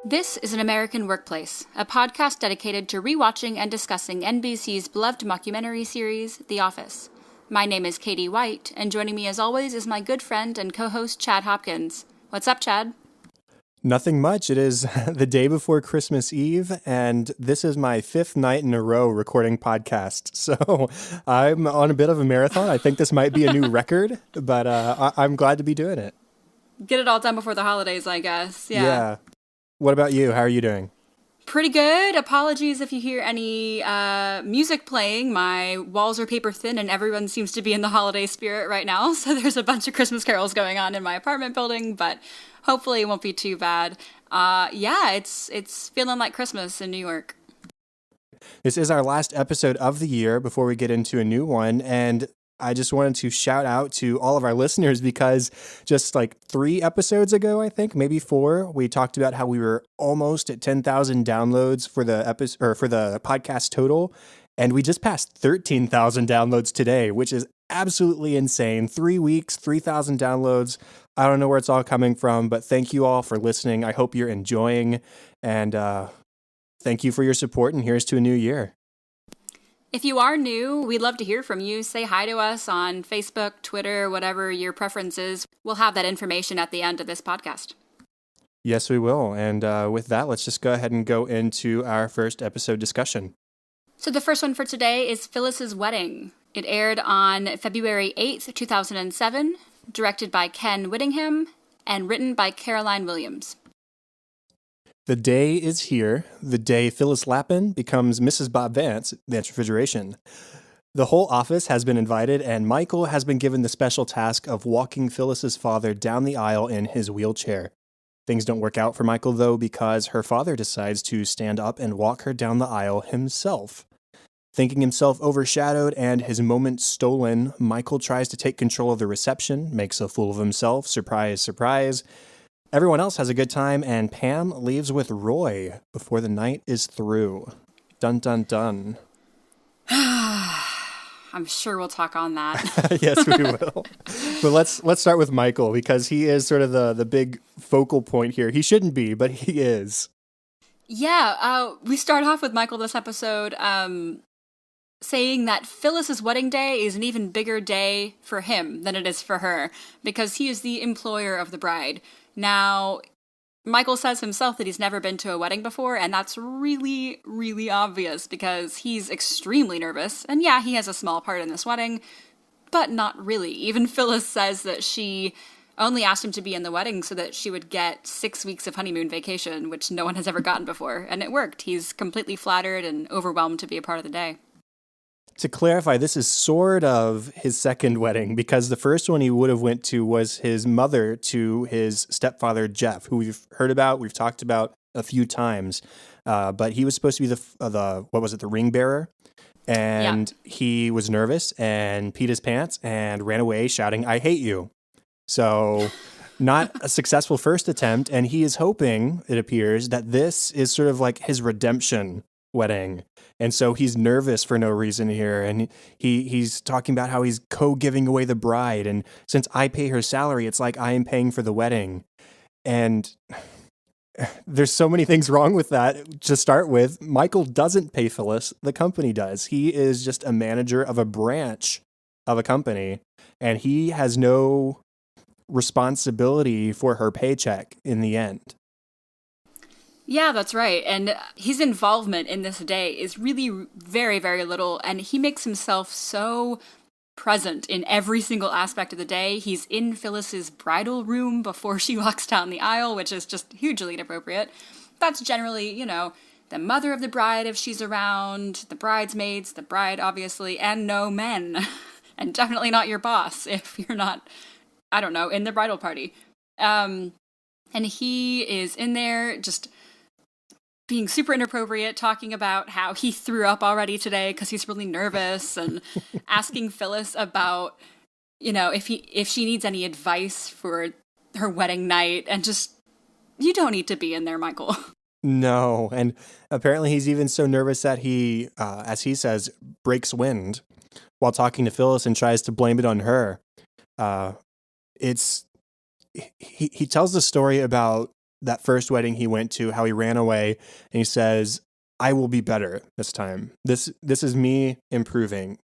This is An American Workplace, a podcast dedicated to rewatching and discussing NBC's beloved mockumentary series, The Office. My name is Katie White, and joining me as always is my good friend and co-host Chad Hopkins. What's up, Chad? Nothing much. It is the day before Christmas Eve, and this is my fifth night in a row recording podcast. So I'm on a bit of a marathon. I think this might be a new record, but I'm glad to be doing it. Get it all done before the holidays, I guess. Yeah. What about you? How are you doing? Pretty good. Apologies if you hear any music playing. My walls are paper thin and everyone seems to be in the holiday spirit right now. So there's a bunch of Christmas carols going on in my apartment building, but hopefully it won't be too bad. It's feeling like Christmas in New York. This is our last episode of the year before we get into a new one. And I just wanted to shout out to all of our listeners because just like 3 episodes ago, I think, maybe 4, we talked about how we were almost at 10,000 downloads for the episode or for the podcast total. And we just passed 13,000 downloads today, which is absolutely insane. 3 weeks, 3,000 downloads. I don't know where it's all coming from, but thank you all for listening. I hope you're enjoying, and thank you for your support. And here's to a new year. If you are new, we'd love to hear from you. Say hi to us on Facebook, Twitter, whatever your preference is. We'll have that information at the end of this podcast. Yes, we will. And with that, let's just go ahead and go into our first episode discussion. So the first one for today is Phyllis's Wedding. It aired on February 8th, 2007, directed by Ken Whittingham, and written by Caroline Williams. The day is here, the day Phyllis Lappin becomes Mrs. Bob Vance, Vance Refrigeration. The whole office has been invited, and Michael has been given the special task of walking Phyllis's father down the aisle in his wheelchair. Things don't work out for Michael, though, because her father decides to stand up and walk her down the aisle himself. Thinking himself overshadowed and his moment stolen, Michael tries to take control of the reception, makes a fool of himself, surprise, surprise. Everyone else has a good time, and Pam leaves with Roy before the night is through. Dun, dun, dun. I'm sure we'll talk on that. Yes, we will. But let's start with Michael, because he is sort of the big focal point here. He shouldn't be, but he is. Yeah, we start off with Michael this episode saying that Phyllis's wedding day is an even bigger day for him than it is for her, because he is the employer of the bride. Now, Michael says himself that he's never been to a wedding before, and that's really, really obvious because he's extremely nervous. And yeah, he has a small part in this wedding, but not really. Even Phyllis says that she only asked him to be in the wedding so that she would get 6 weeks of honeymoon vacation, which no one has ever gotten before. And it worked. He's completely flattered and overwhelmed to be a part of the day. To clarify, this is sort of his second wedding, because the first one he would have went to was his mother to his stepfather, Jeff, who we've heard about, we've talked about a few times. But he was supposed to be the ring bearer. And He was nervous and peed his pants and ran away shouting, "I hate you." So not a successful first attempt. And he is hoping, it appears, that this is sort of like his redemption wedding. And so he's nervous for no reason here. And he's talking about how he's co-giving away the bride. And since I pay her salary, it's like I am paying for the wedding. And there's so many things wrong with that. To start with, Michael doesn't pay Phyllis. The company does. He is just a manager of a branch of a company. And he has no responsibility for her paycheck in the end. Yeah, that's right. And his involvement in this day is really very, very little. And he makes himself so present in every single aspect of the day. He's in Phyllis's bridal room before she walks down the aisle, which is just hugely inappropriate. That's generally, the mother of the bride if she's around, the bridesmaids, the bride, obviously, and no men. And definitely not your boss if you're not, in the bridal party. And he is in there just being super inappropriate, talking about how he threw up already today because he's really nervous, and asking Phyllis about, if she needs any advice for her wedding night, and just, you don't need to be in there, Michael. No, and apparently he's even so nervous that he, as he says, breaks wind while talking to Phyllis and tries to blame it on her. He tells the story about that first wedding he went to, how he ran away, and he says, I will be better this time. This is me improving.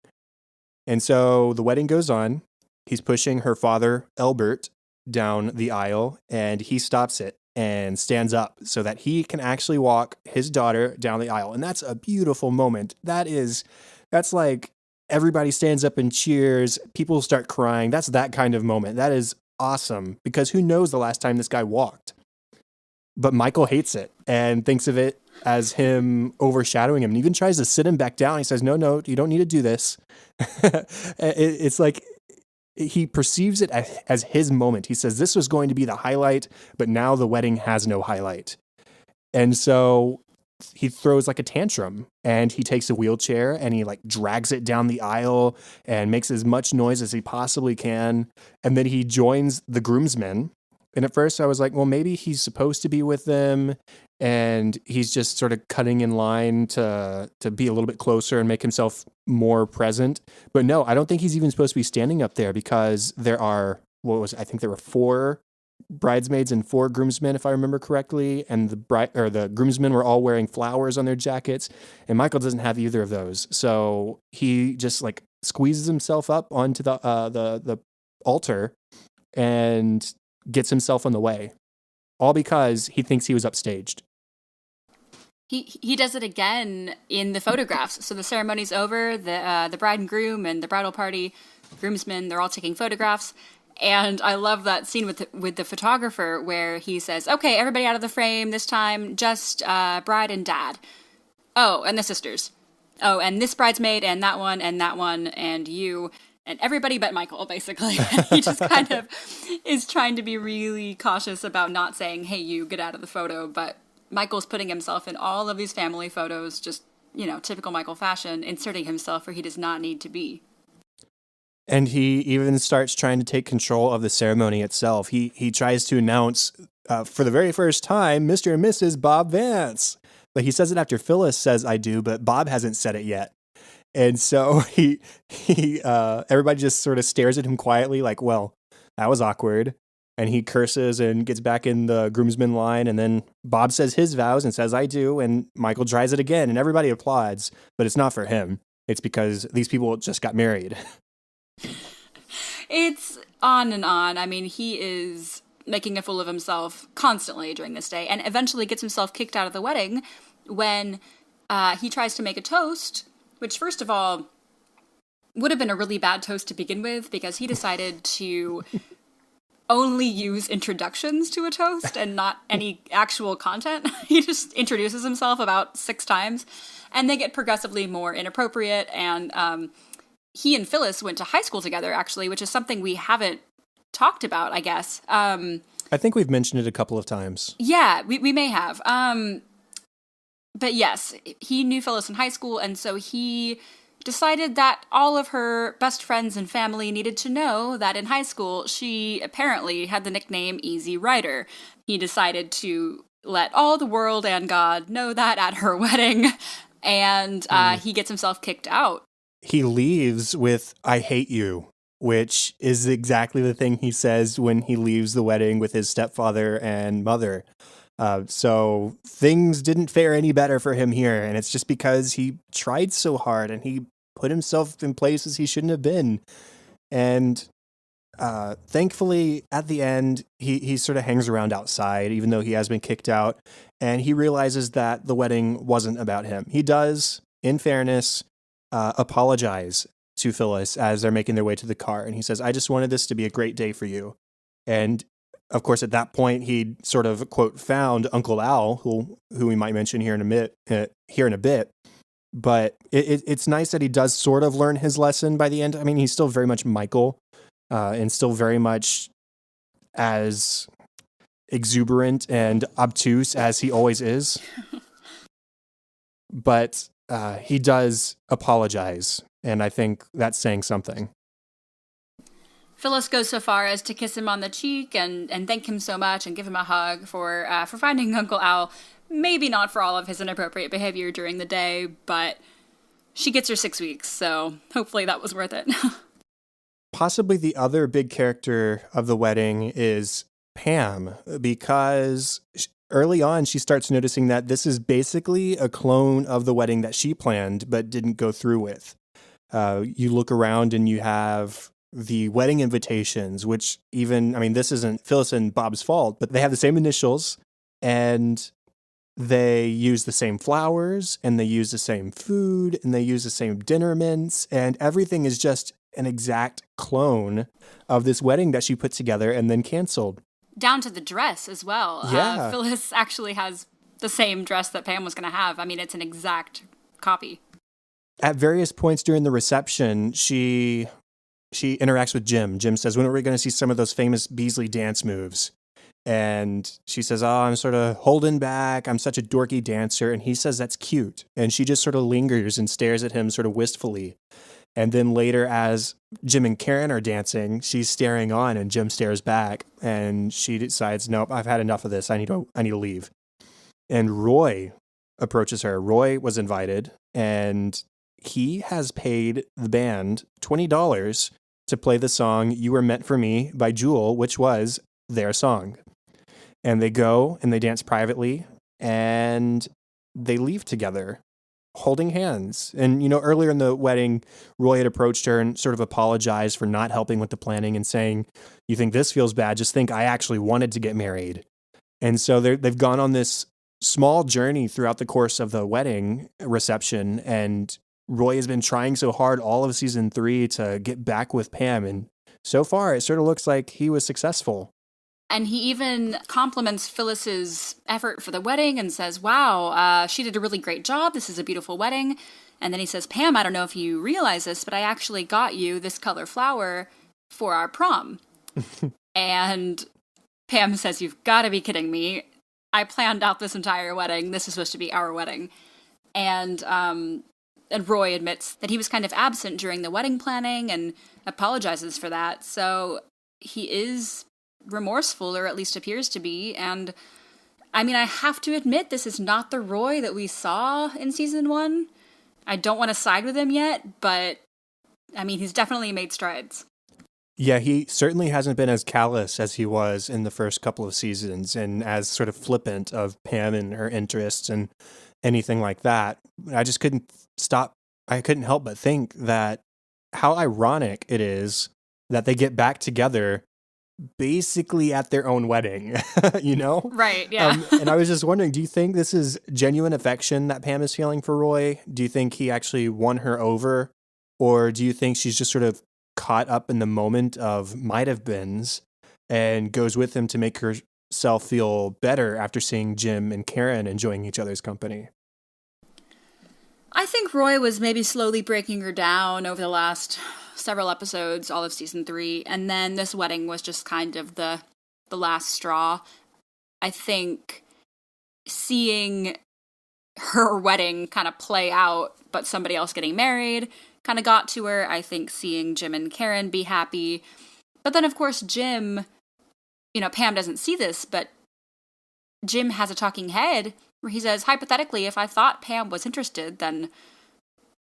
And so the wedding goes on. He's pushing her father, Elbert, down the aisle, and he stops it and stands up so that he can actually walk his daughter down the aisle. And that's a beautiful moment. That's like everybody stands up and cheers. People start crying. That's that kind of moment. That is awesome, because who knows the last time this guy walked? But Michael hates it and thinks of it as him overshadowing him, and even tries to sit him back down. He says, no, you don't need to do this. It's like he perceives it as his moment. He says this was going to be the highlight, but now the wedding has no highlight. And so he throws like a tantrum, and he takes a wheelchair and he like drags it down the aisle and makes as much noise as he possibly can. And then he joins the groomsmen. And at first I was like, well, maybe he's supposed to be with them and he's just sort of cutting in line to be a little bit closer and make himself more present. But no, I don't think he's even supposed to be standing up there, because there are, I think there were 4 bridesmaids and 4 groomsmen, if I remember correctly. And the groomsmen were all wearing flowers on their jackets, and Michael doesn't have either of those. So he just like squeezes himself up onto the altar and gets himself on the way, all because he thinks he was upstaged. He does it again in the photographs. So the ceremony's over, the bride and groom and the bridal party, groomsmen, they're all taking photographs. And I love that scene with the photographer where he says, okay, everybody out of the frame this time, just bride and dad. Oh, and the sisters. Oh, and this bridesmaid and that one and you. And everybody but Michael, basically. He just kind of is trying to be really cautious about not saying, hey, you, get out of the photo. But Michael's putting himself in all of these family photos, just, typical Michael fashion, inserting himself where he does not need to be. And he even starts trying to take control of the ceremony itself. He tries to announce, for the very first time, Mr. and Mrs. Bob Vance. But he says it after Phyllis says, I do, but Bob hasn't said it yet. And so he everybody just sort of stares at him quietly like, well, that was awkward. And he curses and gets back in the groomsmen line. And then Bob says his vows and says, I do. And Michael tries it again, and everybody applauds, but it's not for him. It's because these people just got married. It's on and on. I mean, he is making a fool of himself constantly during this day, and eventually gets himself kicked out of the wedding when he tries to make a toast, which, first of all, would have been a really bad toast to begin with, because he decided to only use introductions to a toast and not any actual content. He just introduces himself about 6 times, and they get progressively more inappropriate. And he and Phyllis went to high school together, actually, which is something we haven't talked about, I guess. I think we've mentioned it a couple of times. Yeah, we may have. But yes, he knew Phyllis in high school, and so he decided that all of her best friends and family needed to know that in high school she apparently had the nickname Easy Rider. He decided to let all the world and God know that at her wedding, and he gets himself kicked out. He leaves with, I hate you, which is exactly the thing he says when he leaves the wedding with his stepfather and mother. So things didn't fare any better for him here. And it's just because he tried so hard and he put himself in places he shouldn't have been. And thankfully, at the end, he sort of hangs around outside, even though he has been kicked out. And he realizes that the wedding wasn't about him. He does, in fairness, apologize to Phyllis as they're making their way to the car. And he says, I just wanted this to be a great day for you. And of course, at that point, he'd sort of, quote, found Uncle Al, who we might mention here in a bit. But it's nice that he does sort of learn his lesson by the end. I mean, he's still very much Michael, and still very much as exuberant and obtuse as he always is. But he does apologize, and I think that's saying something. Phyllis goes so far as to kiss him on the cheek and thank him so much and give him a hug for finding Uncle Al. Maybe not for all of his inappropriate behavior during the day, but she gets her 6 weeks, so hopefully that was worth it. Possibly the other big character of the wedding is Pam, because early on she starts noticing that this is basically a clone of the wedding that she planned but didn't go through with. You look around and you have the wedding invitations, which even, I mean, this isn't Phyllis and Bob's fault, but they have the same initials and they use the same flowers and they use the same food and they use the same dinner mints, and everything is just an exact clone of this wedding that she put together and then canceled. Down to the dress as well. Yeah. Phyllis actually has the same dress that Pam was going to have. I mean, it's an exact copy. At various points during the reception, she interacts with Jim. Jim says, when are we going to see some of those famous Beasley dance moves? And she says, oh, I'm sort of holding back. I'm such a dorky dancer. And he says, that's cute. And she just sort of lingers and stares at him sort of wistfully. And then later, as Jim and Karen are dancing, she's staring on and Jim stares back. And she decides, nope, I've had enough of this. I need to leave. And Roy approaches her. Roy was invited and he has paid the band $20 to play the song You Were Meant for Me by Jewel, which was their song. And they go and they dance privately and they leave together holding hands. And, you know, earlier in the wedding, Roy had approached her and sort of apologized for not helping with the planning and saying, you think this feels bad? Just think I actually wanted to get married. And so they've gone on this small journey throughout the course of the wedding reception. And Roy has been trying so hard all of season 3 to get back with Pam. And so far, it sort of looks like he was successful. And he even compliments Phyllis's effort for the wedding and says, wow, she did a really great job. This is a beautiful wedding. And then he says, Pam, I don't know if you realize this, but I actually got you this color flower for our prom. And Pam says, you've got to be kidding me. I planned out this entire wedding. This is supposed to be our wedding. And Roy admits that he was kind of absent during the wedding planning and apologizes for that. So he is remorseful, or at least appears to be. And I mean, I have to admit, this is not the Roy that we saw in season 1. I don't want to side with him yet, but I mean, he's definitely made strides. Yeah, he certainly hasn't been as callous as he was in the first couple of seasons and as sort of flippant of Pam and her interests and anything like that. I just couldn't help but think that how ironic it is that they get back together basically at their own wedding, you know? Right, yeah. And I was just wondering, do you think this is genuine affection that Pam is feeling for Roy? Do you think he actually won her over? Or do you think she's just sort of caught up in the moment of might have beens and goes with him to make herself feel better after seeing Jim and Karen enjoying each other's company? I think Roy was maybe slowly breaking her down over the last several episodes, all of season 3, and then this wedding was just kind of the last straw. I think seeing her wedding kind of play out, but somebody else getting married, kind of got to her. I think seeing Jim and Karen be happy. But then, of course, Jim, you know, Pam doesn't see this, but Jim has a talking head where he says, hypothetically, if I thought Pam was interested, then...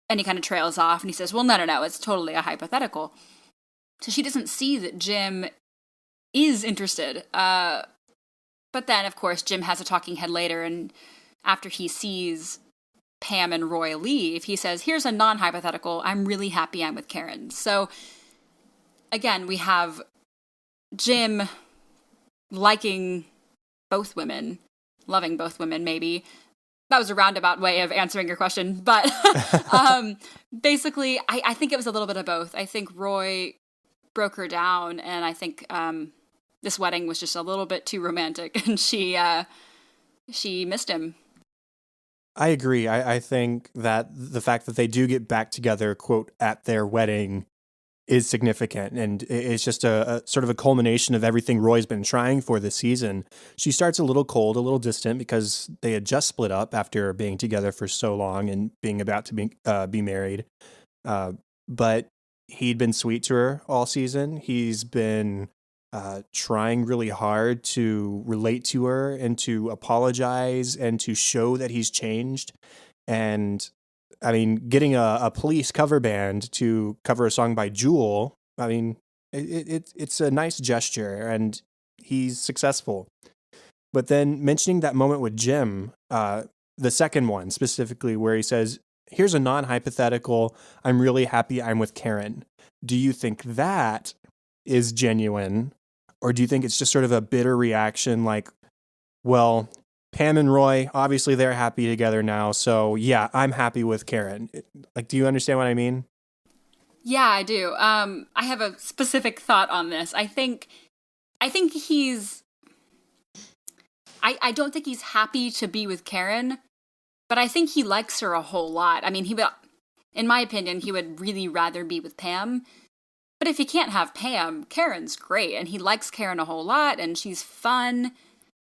And he kind of trails off and he says, well, no, it's totally a hypothetical. So she doesn't see that Jim is interested. But then, of course, Jim has a talking head later, and after he sees Pam and Roy leave, he says, here's a non-hypothetical. I'm really happy I'm with Karen. So, again, we have Jim liking both women, loving both women, maybe. That was a roundabout way of answering your question, but basically, I think it was a little bit of both. I think Roy broke her down, and I think this wedding was just a little bit too romantic, and she missed him. I agree. I think that the fact that they do get back together, quote, at their wedding is significant. And it's just a sort of a culmination of everything Roy's been trying for this season. She starts a little cold, a little distant because they had just split up after being together for so long and being about to be married. But he'd been sweet to her all season. He's been trying really hard to relate to her and to apologize and to show that he's changed. And I mean, getting a Police cover band to cover a song by Jewel, I mean, it's a nice gesture. And he's successful. But then mentioning that moment with Jim, the second one specifically, where he says, here's a non-hypothetical, I'm really happy I'm with Karen. Do you think that is genuine? Or do you think it's just sort of a bitter reaction like, well, Pam and Roy, obviously they're happy together now, so yeah, I'm happy with Karen. Like, do you understand what I mean? Yeah, I do. I have a specific thought on this. I think he's... I don't think he's happy to be with Karen, but I think he likes her a whole lot. I mean, in my opinion, he would really rather be with Pam. But if he can't have Pam, Karen's great, and he likes Karen a whole lot, and she's fun,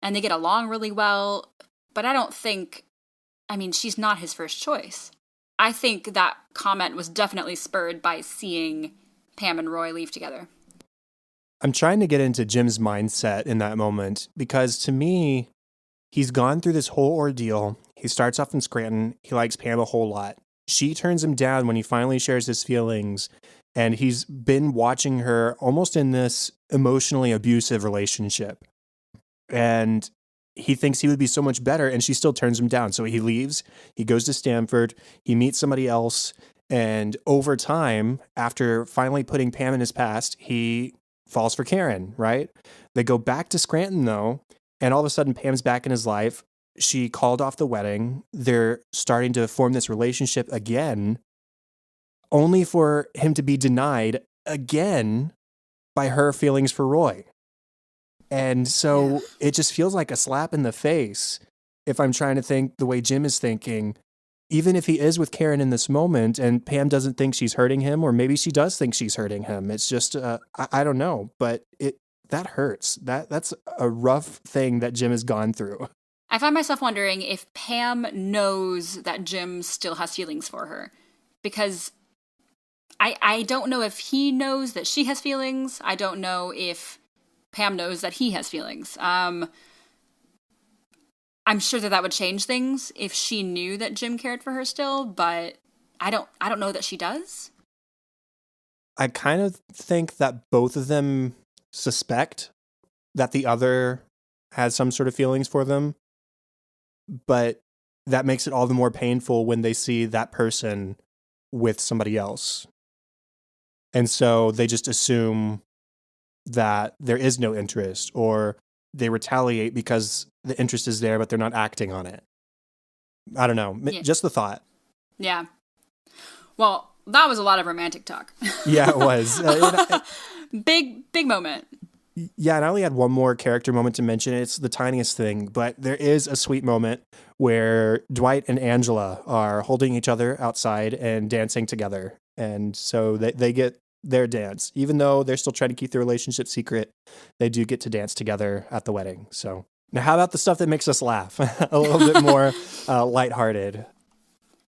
and they get along really well. But I don't think... I mean, she's not his first choice. I think that comment was definitely spurred by seeing Pam and Roy leave together. I'm trying to get into Jim's mindset in that moment because to me, he's gone through this whole ordeal. He starts off in Scranton. He likes Pam a whole lot. She turns him down when he finally shares his feelings. And he's been watching her almost in this emotionally abusive relationship. And he thinks he would be so much better, and she still turns him down. So he leaves. He goes to Stanford. He meets somebody else. And over time, after finally putting Pam in his past, he falls for Karen, right? They go back to Scranton, though, and all of a sudden Pam's back in his life. She called off the wedding. They're starting to form this relationship again, only for him to be denied again by her feelings for Roy. And so it just feels like a slap in the face if I'm trying to think the way Jim is thinking. Even if he is with Karen in this moment and Pam doesn't think she's hurting him, or maybe she does think she's hurting him. It's just, I don't know, but that hurts. That's a rough thing that Jim has gone through. I find myself wondering if Pam knows that Jim still has feelings for her. Because I don't know if he knows that she has feelings. I don't know if Pam knows that he has feelings. I'm sure that would change things if she knew that Jim cared for her still, but I don't know that she does. I kind of think that both of them suspect that the other has some sort of feelings for them, but that makes it all the more painful when they see that person with somebody else. And so they just assume that there is no interest, or they retaliate because the interest is there, but they're not acting on it. I don't know. Yeah. Just the thought. Yeah. Well, that was a lot of romantic talk. Yeah, it was. Big moment. Yeah, and I only had one more character moment to mention. It's the tiniest thing, but there is a sweet moment where Dwight and Angela are holding each other outside and dancing together. And so they get their dance. Even though they're still trying to keep their relationship secret, they do get to dance together at the wedding. So now how about the stuff that makes us laugh? A little bit more lighthearted.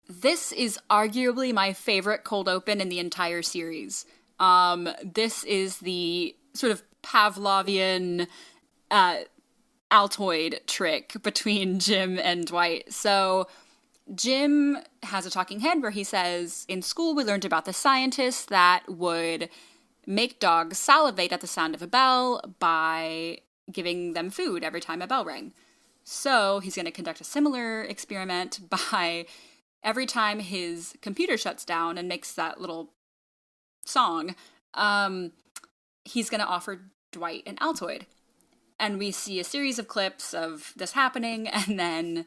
This is arguably my favorite cold open in the entire series. This is the sort of Pavlovian Altoid trick between Jim and Dwight. So Jim has a talking head where he says, in school we learned about the scientist that would make dogs salivate at the sound of a bell by giving them food every time a bell rang. So he's going to conduct a similar experiment by every time his computer shuts down and makes that little song, he's going to offer Dwight an Altoid. And we see a series of clips of this happening, and then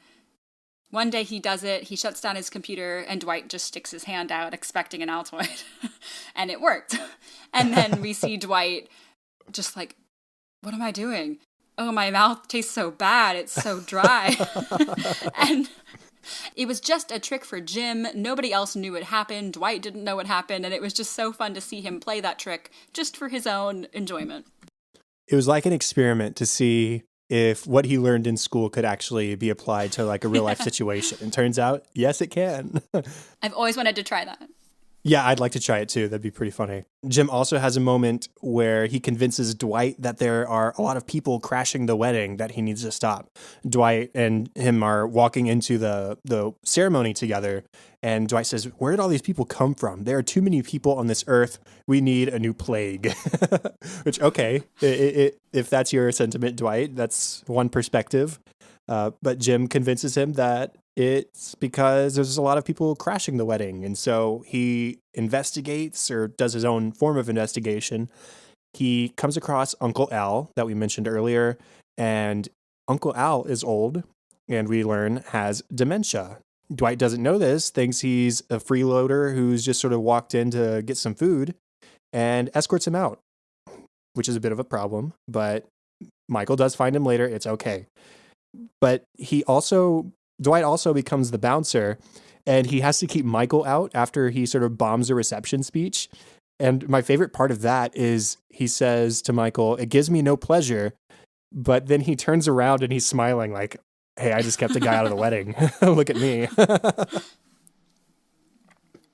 one day he does it, he shuts down his computer, and Dwight just sticks his hand out expecting an Altoid. And it worked. And then we see Dwight just like, what am I doing? Oh, my mouth tastes so bad, it's so dry. And it was just a trick for Jim. Nobody else knew what happened. Dwight didn't know what happened, and it was just so fun to see him play that trick just for his own enjoyment. It was like an experiment to see if what he learned in school could actually be applied to like a real life situation. And turns out, yes, it can. I've always wanted to try that. Yeah, I'd like to try it too. That'd be pretty funny. Jim also has a moment where he convinces Dwight that there are a lot of people crashing the wedding that he needs to stop. Dwight and him are walking into the ceremony together, and Dwight says, "Where did all these people come from? There are too many people on this earth. We need a new plague." Which, okay, if that's your sentiment, Dwight, that's one perspective. But Jim convinces him that it's because there's a lot of people crashing the wedding. And so he investigates or does his own form of investigation. He comes across Uncle Al that we mentioned earlier. And Uncle Al is old and we learn has dementia. Dwight doesn't know this, thinks he's a freeloader who's just sort of walked in to get some food and escorts him out, which is a bit of a problem. But Michael does find him later. It's okay. But Dwight also becomes the bouncer, and he has to keep Michael out after he sort of bombs a reception speech. And my favorite part of that is he says to Michael, "It gives me no pleasure," but then he turns around and he's smiling like, "Hey, I just kept a guy out of the wedding. Look at me."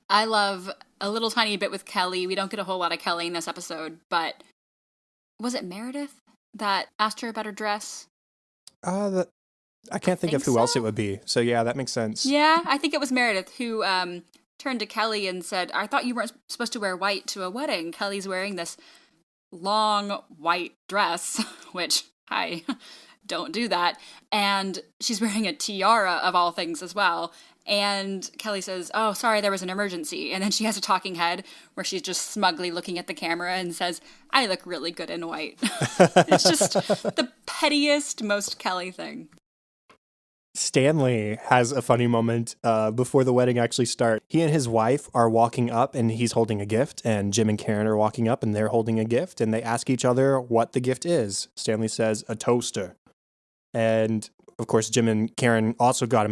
I love a little tiny bit with Kelly. We don't get a whole lot of Kelly in this episode, but was it Meredith that asked her about her dress? I can't think of who else it would be. So yeah, that makes sense. Yeah, I think it was Meredith who turned to Kelly and said, "I thought you weren't supposed to wear white to a wedding. Kelly's wearing this long white dress," which I don't do that. And she's wearing a tiara of all things as well. And Kelly says, "Oh, sorry, there was an emergency." And then she has a talking head where she's just smugly looking at the camera and says, "I look really good in white." It's just the pettiest, most Kelly thing. Stanley has a funny moment before the wedding actually starts. He and his wife are walking up and he's holding a gift, and Jim and Karen are walking up and they're holding a gift, and they ask each other what the gift is. Stanley says, "A toaster." And of course, Jim and Karen also got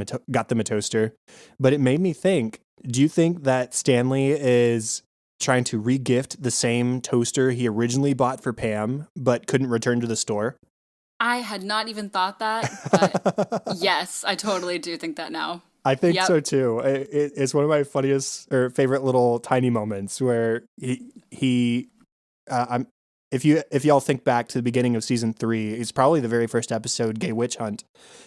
them a toaster. But it made me think, do you think that Stanley is trying to re-gift the same toaster he originally bought for Pam, but couldn't return to the store? I had not even thought that, but yes, I totally do think that now. I think so too. It's one of my funniest or favorite little tiny moments where if y'all think back to the beginning of season 3, it's probably the very first episode, Gay Witch Hunt,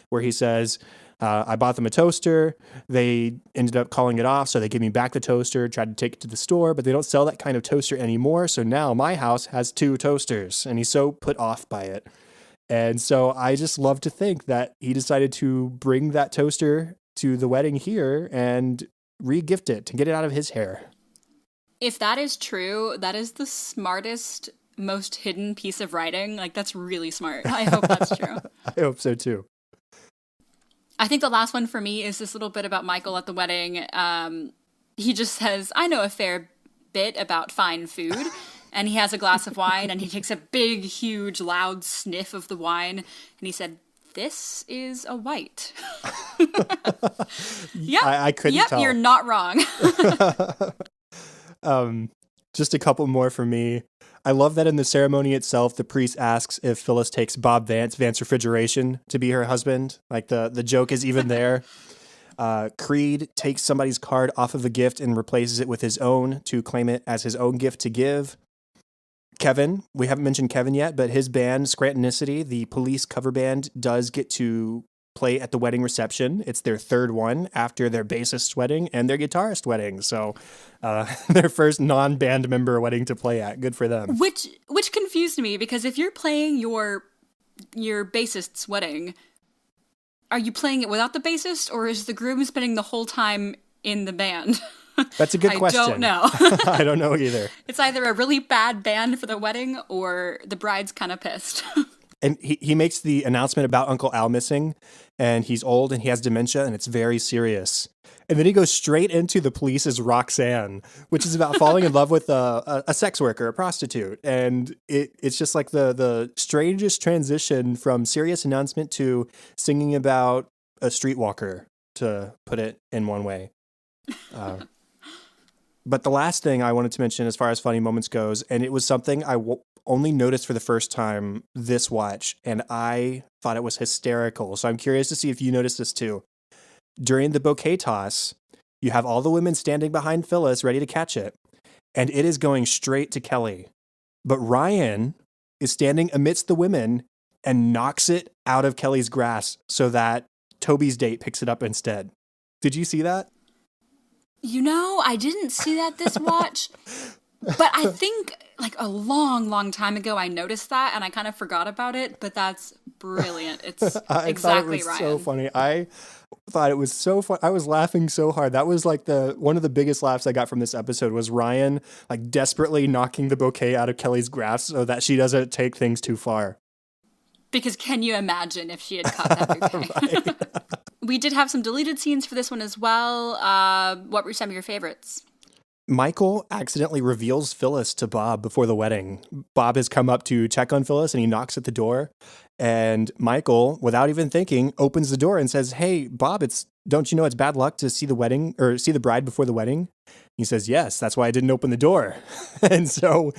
where he says, "I bought them a toaster. They ended up calling it off, so they gave me back the toaster, tried to take it to the store, but they don't sell that kind of toaster anymore. So now my house has 2 toasters." And he's so put off by it. And so I just love to think that he decided to bring that toaster to the wedding here and re-gift it to get it out of his hair. If that is true, that is the smartest, most hidden piece of writing. Like, that's really smart. I hope that's true. I hope so too. I think the last one for me is this little bit about Michael at the wedding. He just says, "I know a fair bit about fine food." And he has a glass of wine and he takes a big, huge, loud sniff of the wine. And he said, "This is a white." Yep. I couldn't tell. Yep, you're not wrong. Just a couple more for me. I love that in the ceremony itself, the priest asks if Phyllis takes Bob Vance Refrigeration to be her husband. Like the joke is even there. Creed takes somebody's card off of a gift and replaces it with his own to claim it as his own gift to give. Kevin, we haven't mentioned Kevin yet, but his band, Scrantonicity, the Police cover band, does get to play at the wedding reception. It's their 3rd one after their bassist's wedding and their guitarist wedding. So their first non-band member wedding to play at. Good for them. Which confused me, because if you're playing your bassist's wedding, are you playing it without the bassist, or is the groom spending the whole time in the band? That's a good question. I don't know. I don't know either. It's either a really bad band for the wedding or the bride's kind of pissed. And he makes the announcement about Uncle Al missing, and he's old and he has dementia, and it's very serious. And then he goes straight into the police's Roxanne, which is about falling in love with a sex worker, a prostitute. And it's just like the strangest transition from serious announcement to singing about a streetwalker, to put it in one way. But the last thing I wanted to mention as far as funny moments goes, and it was something I only noticed for the first time this watch, and I thought it was hysterical. So I'm curious to see if you noticed this too. During the bouquet toss, You have all the women standing behind Phyllis ready to catch it, and it is going straight to Kelly. But Ryan is standing amidst the women and knocks it out of Kelly's grasp so that Toby's date picks it up instead. Did you see that? I didn't see that this watch, but I think like a long, long time ago I noticed that and I kind of forgot about it, but that's brilliant. It's I exactly thought it was Ryan. so funny. I thought it was so fun. I was laughing so hard. That was like one of the biggest laughs I got from this episode was Ryan like desperately knocking the bouquet out of Kelly's grasp so that she doesn't take things too far. Because can you imagine if she had caught that bouquet? We did have some deleted scenes for this one as well. What were some of your favorites? Michael accidentally reveals Phyllis to Bob before the wedding. Bob has come up to check on Phyllis and he knocks at the door. And Michael, without even thinking, opens the door and says, "Hey, Bob, don't you know it's bad luck to see the wedding or see the bride before the wedding?" He says, "Yes, that's why I didn't open the door." And so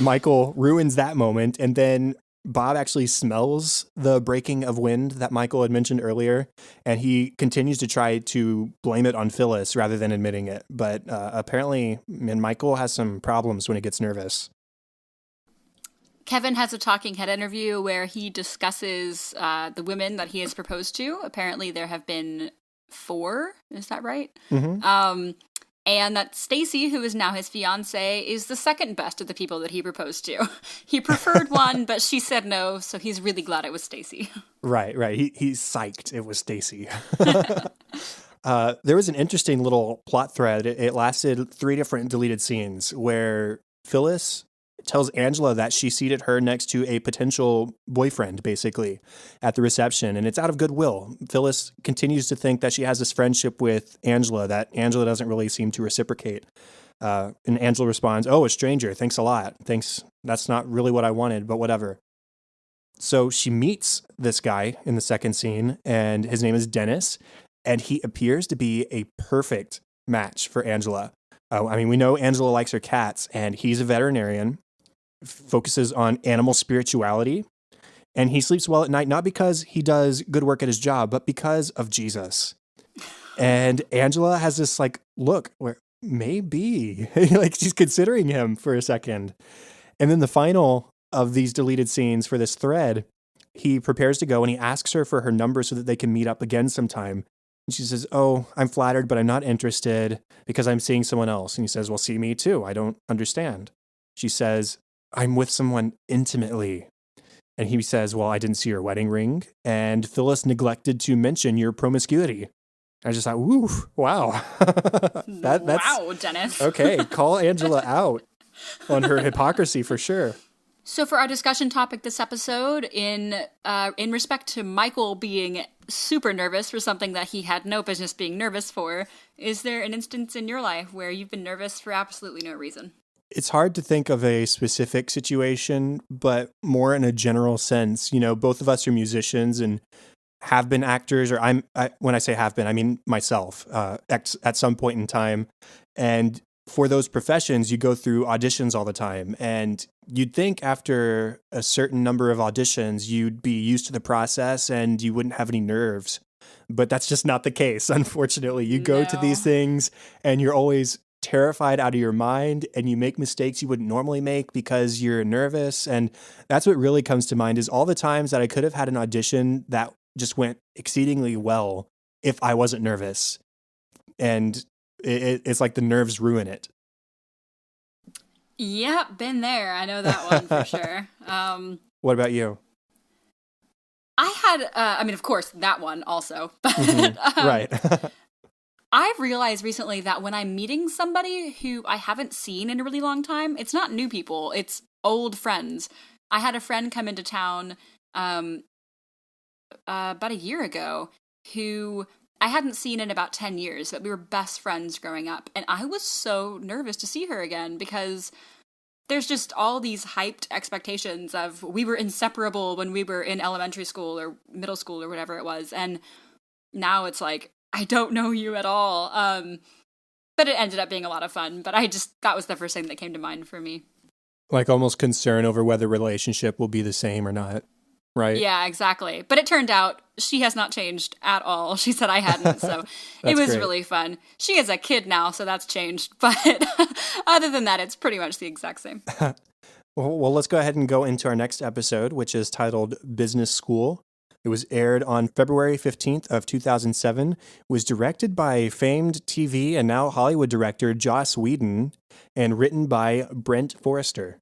Michael ruins that moment. And then Bob actually smells the breaking of wind that Michael had mentioned earlier, and he continues to try to blame it on Phyllis rather than admitting it. But apparently, Michael has some problems when he gets nervous. Kevin has a talking head interview where he discusses the women that he has proposed to. Apparently, there have been 4. Is that right? Mm-hmm. And that Stacy, who is now his fiance, is the second best of the people that he proposed to. He preferred one, but she said no, so he's really glad it was Stacy. Right. He's psyched it was Stacy. There was an interesting little plot thread. It lasted 3 different deleted scenes where Phyllis tells Angela that she seated her next to a potential boyfriend, basically, at the reception. And it's out of goodwill. Phyllis continues to think that she has this friendship with Angela that Angela doesn't really seem to reciprocate. And Angela responds, "Oh, a stranger. Thanks a lot. Thanks. That's not really what I wanted, but whatever." So she meets this guy in the second scene, and his name is Dennis. And he appears to be a perfect match for Angela. We know Angela likes her cats, and he's a veterinarian, focuses on animal spirituality, and he sleeps well at night, not because he does good work at his job, but because of Jesus. And Angela has this like look where maybe like she's considering him for a second. And then the final of these deleted scenes for this thread, he prepares to go and he asks her for her number so that they can meet up again sometime. And she says, "Oh, I'm flattered, but I'm not interested because I'm seeing someone else." And he says, "Well, see me too. I don't understand." She says, "I'm with someone intimately." And he says, "Well, I didn't see your wedding ring." And Phyllis neglected to mention your promiscuity. I just thought, woo, wow. That's, wow, Dennis. Okay, call Angela out on her hypocrisy for sure. So for our discussion topic this episode, in respect to Michael being super nervous for something that he had no business being nervous for, is there an instance in your life where you've been nervous for absolutely no reason? It's hard to think of a specific situation, but more in a general sense. You know, both of us are musicians and have been actors, or when I say have been, I mean myself, at some point in time. And for those professions, you go through auditions all the time. And you'd think after a certain number of auditions, you'd be used to the process and you wouldn't have any nerves. But that's just not the case, unfortunately. You go to these things and you're always terrified out of your mind and you make mistakes you wouldn't normally make because you're nervous. And that's what really comes to mind is all the times that I could have had an audition that just went exceedingly well if I wasn't nervous. And it's like the nerves ruin it. Yep, been there. I know that one for sure. What about you? I had, of course, that one also. But, Right. I've realized recently that when I'm meeting somebody who I haven't seen in a really long time, it's not new people, it's old friends. I had a friend come into town about a year ago who I hadn't seen in about 10 years, but we were best friends growing up. And I was so nervous to see her again because there's just all these hyped expectations of we were inseparable when we were in elementary school or middle school or whatever it was. And now it's like, I don't know you at all. But it ended up being a lot of fun. But that was the first thing that came to mind for me. Like almost concern over whether relationship will be the same or not. right? Yeah, exactly. But it turned out she has not changed at all. She said I hadn't, so it was great. really fun. She is a kid now, so that's changed. But other than that, it's pretty much the exact same. Well, let's go ahead and go into our next episode, which is titled Business School. It was aired on February 15th of 2007, was directed by famed TV and now Hollywood director Joss Whedon, and written by Brent Forrester.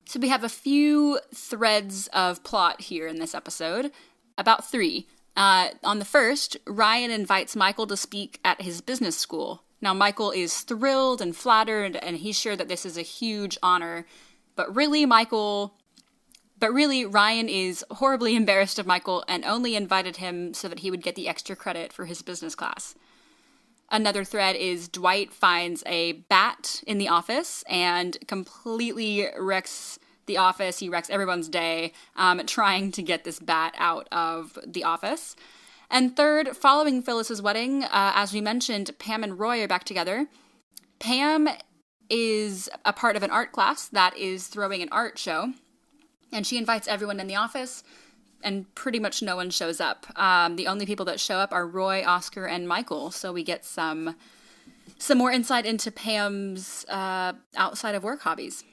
So we have a few threads of plot here in this episode, about 3. On the first, Ryan invites Michael to speak at his business school. Now, Michael is thrilled and flattered, and he's sure that this is a huge honor. But really, Ryan is horribly embarrassed of Michael and only invited him so that he would get the extra credit for his business class. Another thread is Dwight finds a bat in the office and completely wrecks the office. He wrecks everyone's day trying to get this bat out of the office. And third, following Phyllis's wedding, as we mentioned, Pam and Roy are back together. Pam is a part of an art class that is throwing an art show, and she invites everyone in the office, and pretty much no one shows up. The only people that show up are Roy, Oscar, and Michael, so we get some more insight into Pam's outside of work hobbies.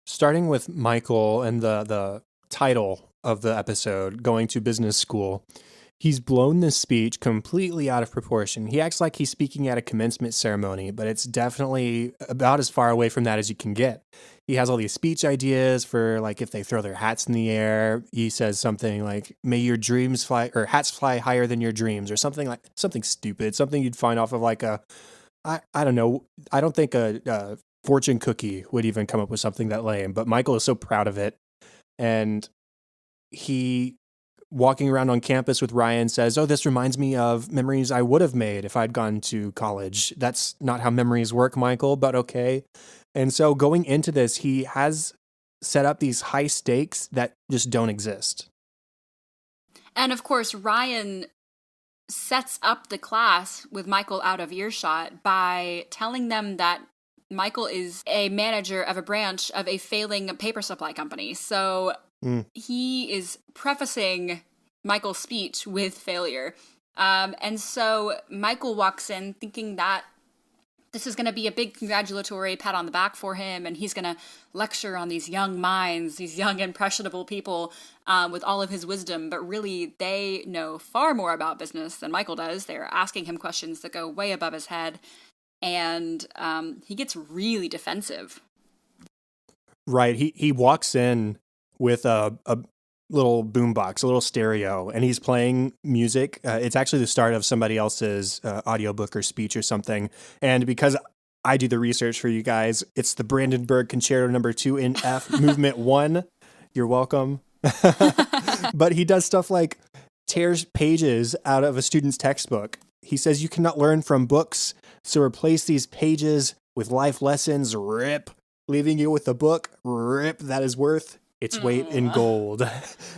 Starting with Michael and the title of the episode, Going to Business School, he's blown this speech completely out of proportion. He acts like he's speaking at a commencement ceremony, but it's definitely about as far away from that as you can get. He has all these speech ideas for, like, if they throw their hats in the air. He says something like, may your dreams fly, or hats fly higher than your dreams, or something stupid, something you'd find off of like I don't know. I don't think a fortune cookie would even come up with something that lame, but Michael is so proud of it. And he, walking around on campus with Ryan, says, oh, this reminds me of memories I would have made if I'd gone to college. That's not how memories work, Michael, but okay. And so going into this, he has set up these high stakes that just don't exist. And of course, Ryan sets up the class with Michael out of earshot by telling them that Michael is a manager of a branch of a failing paper supply company. So he is prefacing Michael's speech with failure. And so Michael walks in thinking that this is going to be a big congratulatory pat on the back for him, and he's going to lecture on these young minds, these young impressionable people with all of his wisdom. But really, they know far more about business than Michael does. They're asking him questions that go way above his head, and he gets really defensive. Right. He walks in with a little boombox, a little stereo, and he's playing music. It's actually the start of somebody else's audiobook or speech or something. And because I do the research for you guys, it's the Brandenburg Concerto No. 2 in F, Movement 1. You're welcome. But he does stuff like tears pages out of a student's textbook. He says you cannot learn from books, so replace these pages with life lessons, rip, leaving you with a book, rip, that is worth its weight in gold.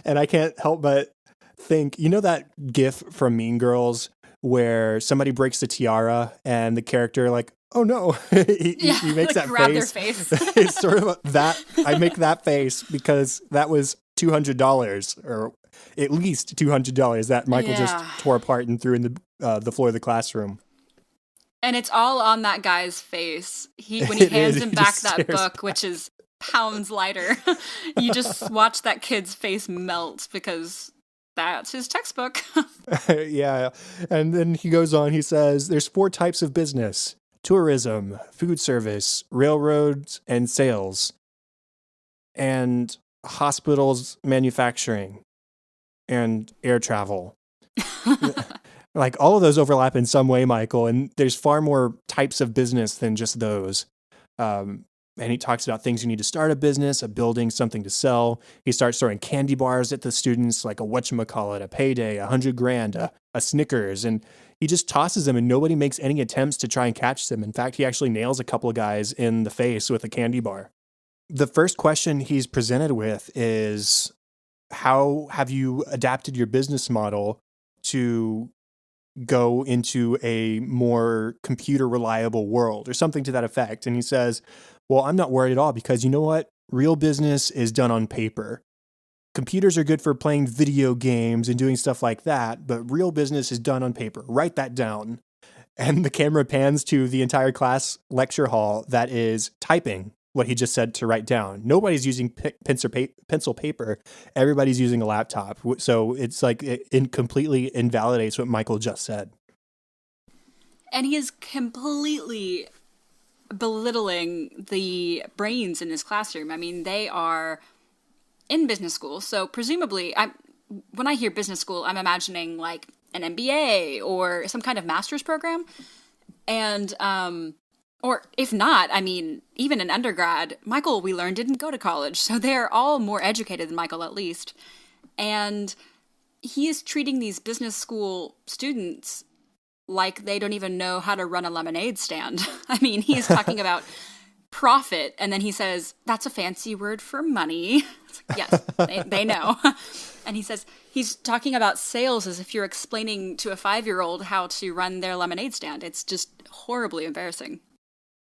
And I can't help but think, you know that gif from Mean Girls where somebody breaks the tiara and the character like, oh no, he makes that grab face. Their face. It's sort of that. I make that face because that was $200 or at least $200 that Michael just tore apart and threw in the floor of the classroom. And it's all on that guy's face. When he hands him back that book, which is pounds lighter, you just watch that kid's face melt because that's his textbook. Yeah. And then he goes on, he says, there's 4 types of business: tourism, food service, railroads, and sales, and hospitals, manufacturing, and air travel. Like, all of those overlap in some way, Michael, and there's far more types of business than just those. And he talks about things you need to start a business, a building, something to sell. He starts throwing candy bars at the students, like a whatchamacallit, a payday, $100,000, a Snickers. And he just tosses them and nobody makes any attempts to try and catch them. In fact, he actually nails a couple of guys in the face with a candy bar. The first question he's presented with is, how have you adapted your business model to go into a more computer reliable world, or something to that effect? And he says, well, I'm not worried at all because you know what? Real business is done on paper. computers are good for playing video games and doing stuff like that, but real business is done on paper. Write that down. And the camera pans to the entire class lecture hall that is typing what he just said to write down. Nobody's using pencil paper. Everybody's using a laptop. So it's like it completely invalidates what Michael just said. And he is completely belittling the brains in his classroom. I mean, they are in business school. So presumably, when I hear business school, I'm imagining like an MBA or some kind of master's program. And, or if not, I mean, even an undergrad, Michael, we learned, didn't go to college. So they're all more educated than Michael, at least. And he is treating these business school students like they don't even know how to run a lemonade stand. I mean, he's talking about profit, and then he says, that's a fancy word for money. Yes, they know. And he says, he's talking about sales as if you're explaining to a 5-year-old how to run their lemonade stand. It's just horribly embarrassing.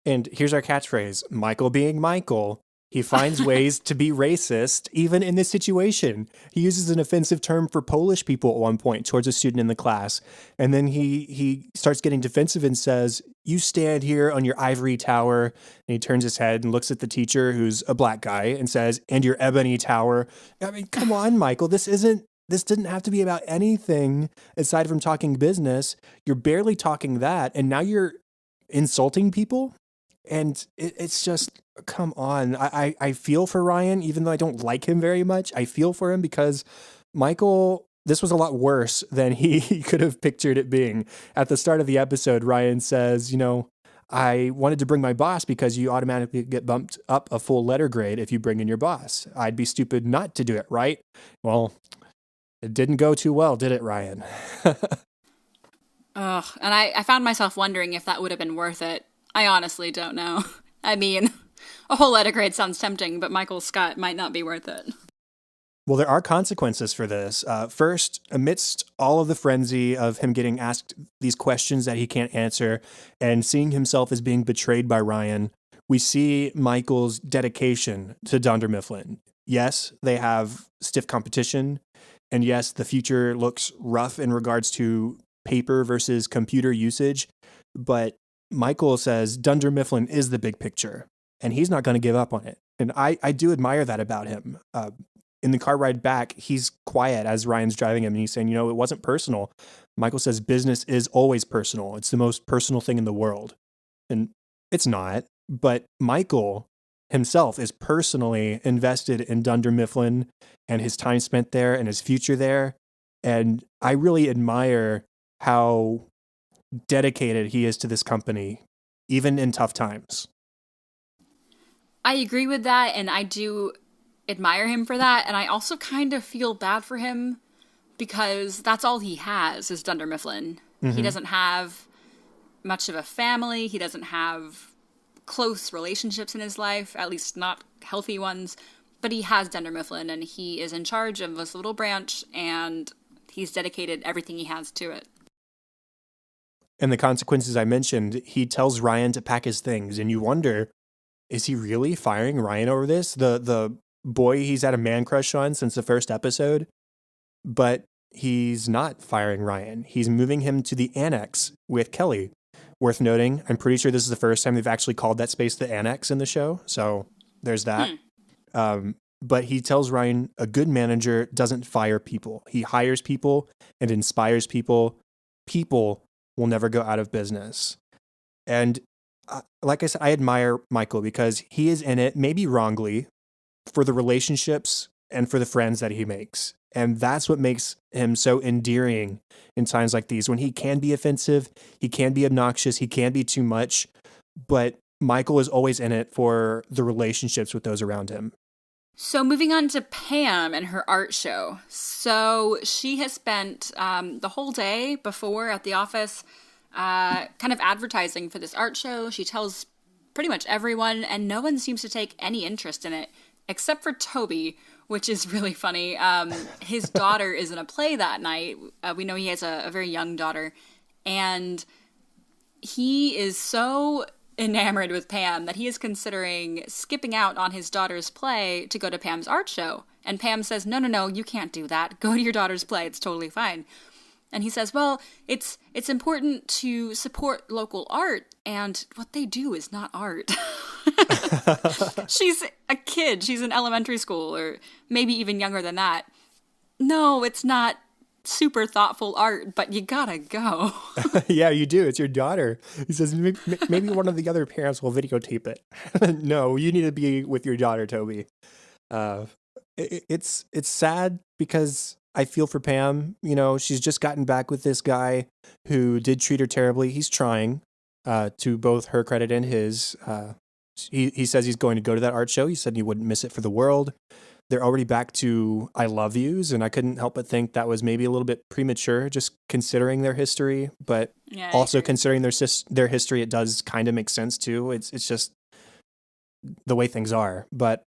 And here's our catchphrase, Michael being Michael. He finds ways to be racist, even in this situation. He uses an offensive term for Polish people at one point towards a student in the class. And then he starts getting defensive and says, you stand here on your ivory tower. And he turns his head and looks at the teacher, who's a black guy, and says, and your ebony tower. I mean, come on, Michael, this didn't have to be about anything aside from talking business. You're barely talking that. And now you're insulting people. And it's just, come on. I feel for Ryan, even though I don't like him very much. I feel for him because Michael, this was a lot worse than he could have pictured it being. At the start of the episode, Ryan says, I wanted to bring my boss because you automatically get bumped up a full letter grade if you bring in your boss. I'd be stupid not to do it, right? Well, it didn't go too well, did it, Ryan? Ugh, and I found myself wondering if that would have been worth it. I honestly don't know. I mean, a whole letter grade sounds tempting, but Michael Scott might not be worth it. Well, there are consequences for this. First, amidst all of the frenzy of him getting asked these questions that he can't answer and seeing himself as being betrayed by Ryan, we see Michael's dedication to Dunder Mifflin. Yes, they have stiff competition. And yes, the future looks rough in regards to paper versus computer usage. But Michael says Dunder Mifflin is the big picture, and he's not going to give up on it. And I do admire that about him. In the car ride back, he's quiet as Ryan's driving him, and he's saying, it wasn't personal. Michael says business is always personal. It's the most personal thing in the world. And it's not. But Michael himself is personally invested in Dunder Mifflin and his time spent there and his future there. And I really admire how dedicated he is to this company, even in tough times. I agree with that, and I do admire him for that, and I also kind of feel bad for him because that's all he has is Dunder Mifflin. Mm-hmm. He doesn't have much of a family. He doesn't have close relationships in his life, at least not healthy ones, but he has Dunder Mifflin, and he is in charge of this little branch, and he's dedicated everything he has to it. And the consequences I mentioned, he tells Ryan to pack his things, and you wonder, is he really firing Ryan over this? The boy he's had a man crush on since the first episode, but he's not firing Ryan. He's moving him to the annex with Kelly. Worth noting, I'm pretty sure this is the first time they've actually called that space the annex in the show, so there's that. But he tells Ryan a good manager doesn't fire people. He hires people and inspires people. People will never go out of business. And like I said, I admire Michael because he is in it, maybe wrongly, for the relationships and for the friends that he makes. And that's what makes him so endearing in times like these, when he can be offensive, he can be obnoxious, he can be too much, but Michael is always in it for the relationships with those around him. So moving on to Pam and her art show. So she has spent the whole day before at the office kind of advertising for this art show. She tells pretty much everyone, and no one seems to take any interest in it, except for Toby, which is really funny. His daughter is in a play that night. We know he has a very young daughter, and he is so enamored with Pam that he is considering skipping out on his daughter's play to go to Pam's art show. And Pam says, no, you can't do that. Go to your daughter's play. It's totally fine. And he says, well, it's important to support local art, and what they do is not art. She's a kid. She's in elementary school, or maybe even younger than that. No, it's not super thoughtful art, but you gotta go. Yeah, you do. It's your daughter. He says, maybe one of the other parents will videotape it. No, you need to be with your daughter, Toby. It's sad because I feel for Pam. You know, she's just gotten back with this guy who did treat her terribly. He's trying, to both her credit and his. He says he's going to go to that art show. He said he wouldn't miss it for the world. They're already back to I love yous, and I couldn't help but think that was maybe a little bit premature, just considering their history, but also considering their history, it does kind of make sense too. It's just the way things are. But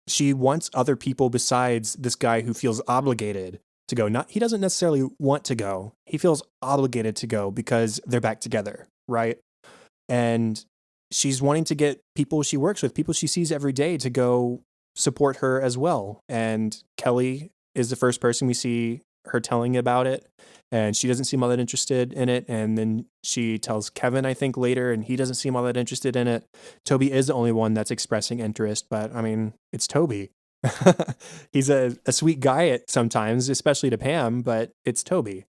she wants other people besides this guy who feels obligated to go. He doesn't necessarily want to go. He feels obligated to go because they're back together, right? And she's wanting to get people she works with, people she sees every day, to go support her as well. And Kelly is the first person we see her telling about it, and she doesn't seem all that interested in it. And then she tells Kevin, I think, later, and he doesn't seem all that interested in it. Toby is the only one that's expressing interest, but I mean, it's Toby. He's a sweet guy sometimes, especially to Pam, but it's Toby.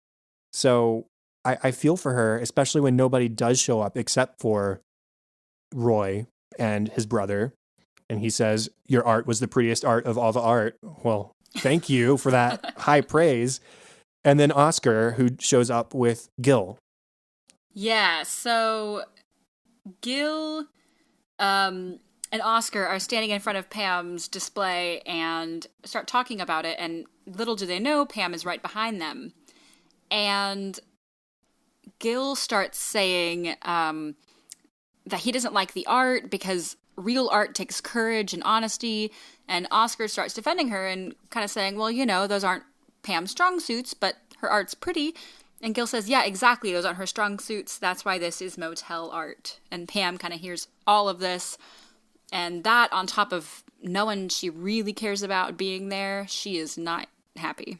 So I feel for her, especially when nobody does show up except for Roy and his brother. And he says, your art was the prettiest art of all the art. Well, thank you for that high praise. And then Oscar, who shows up with Gil. Yeah, so Gil and Oscar are standing in front of Pam's display and start talking about it. And little do they know, Pam is right behind them. And Gil starts saying that he doesn't like the art because real art takes courage and honesty, and Oscar starts defending her and kind of saying, well, you know, those aren't Pam's strong suits, but her art's pretty. And Gil says, yeah, exactly, those aren't her strong suits. That's why this is motel art. And Pam kind of hears all of this, and that on top of no one she really cares about being there, she is not happy.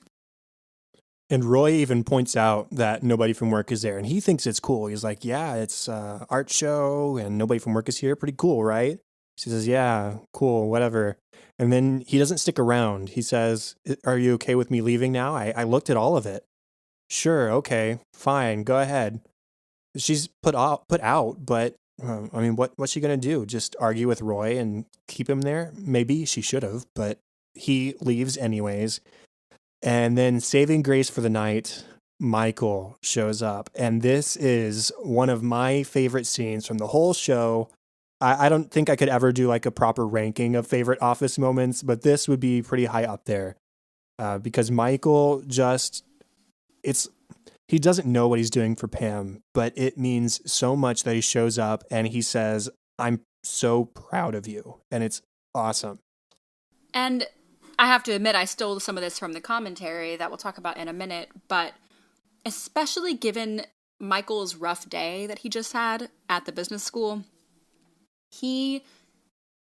And Roy even points out that nobody from work is there, and he thinks it's cool. He's like, yeah, it's an art show, and nobody from work is here. Pretty cool, right? She says, yeah, cool, whatever. And then he doesn't stick around. He says, are you okay with me leaving now? I looked at all of it. Sure, okay, fine, go ahead. She's put out, but I mean, what's she going to do? Just argue with Roy and keep him there? Maybe she should have, but he leaves anyways. And then saving grace for the night, Michael shows up. And this is one of my favorite scenes from the whole show. I don't think I could ever do like a proper ranking of favorite Office moments, but this would be pretty high up there. Because Michael he doesn't know what he's doing for Pam, but it means so much that he shows up and he says, I'm so proud of you. And it's awesome. And I have to admit, I stole some of this from the commentary that we'll talk about in a minute, but especially given Michael's rough day that he just had at the business school, he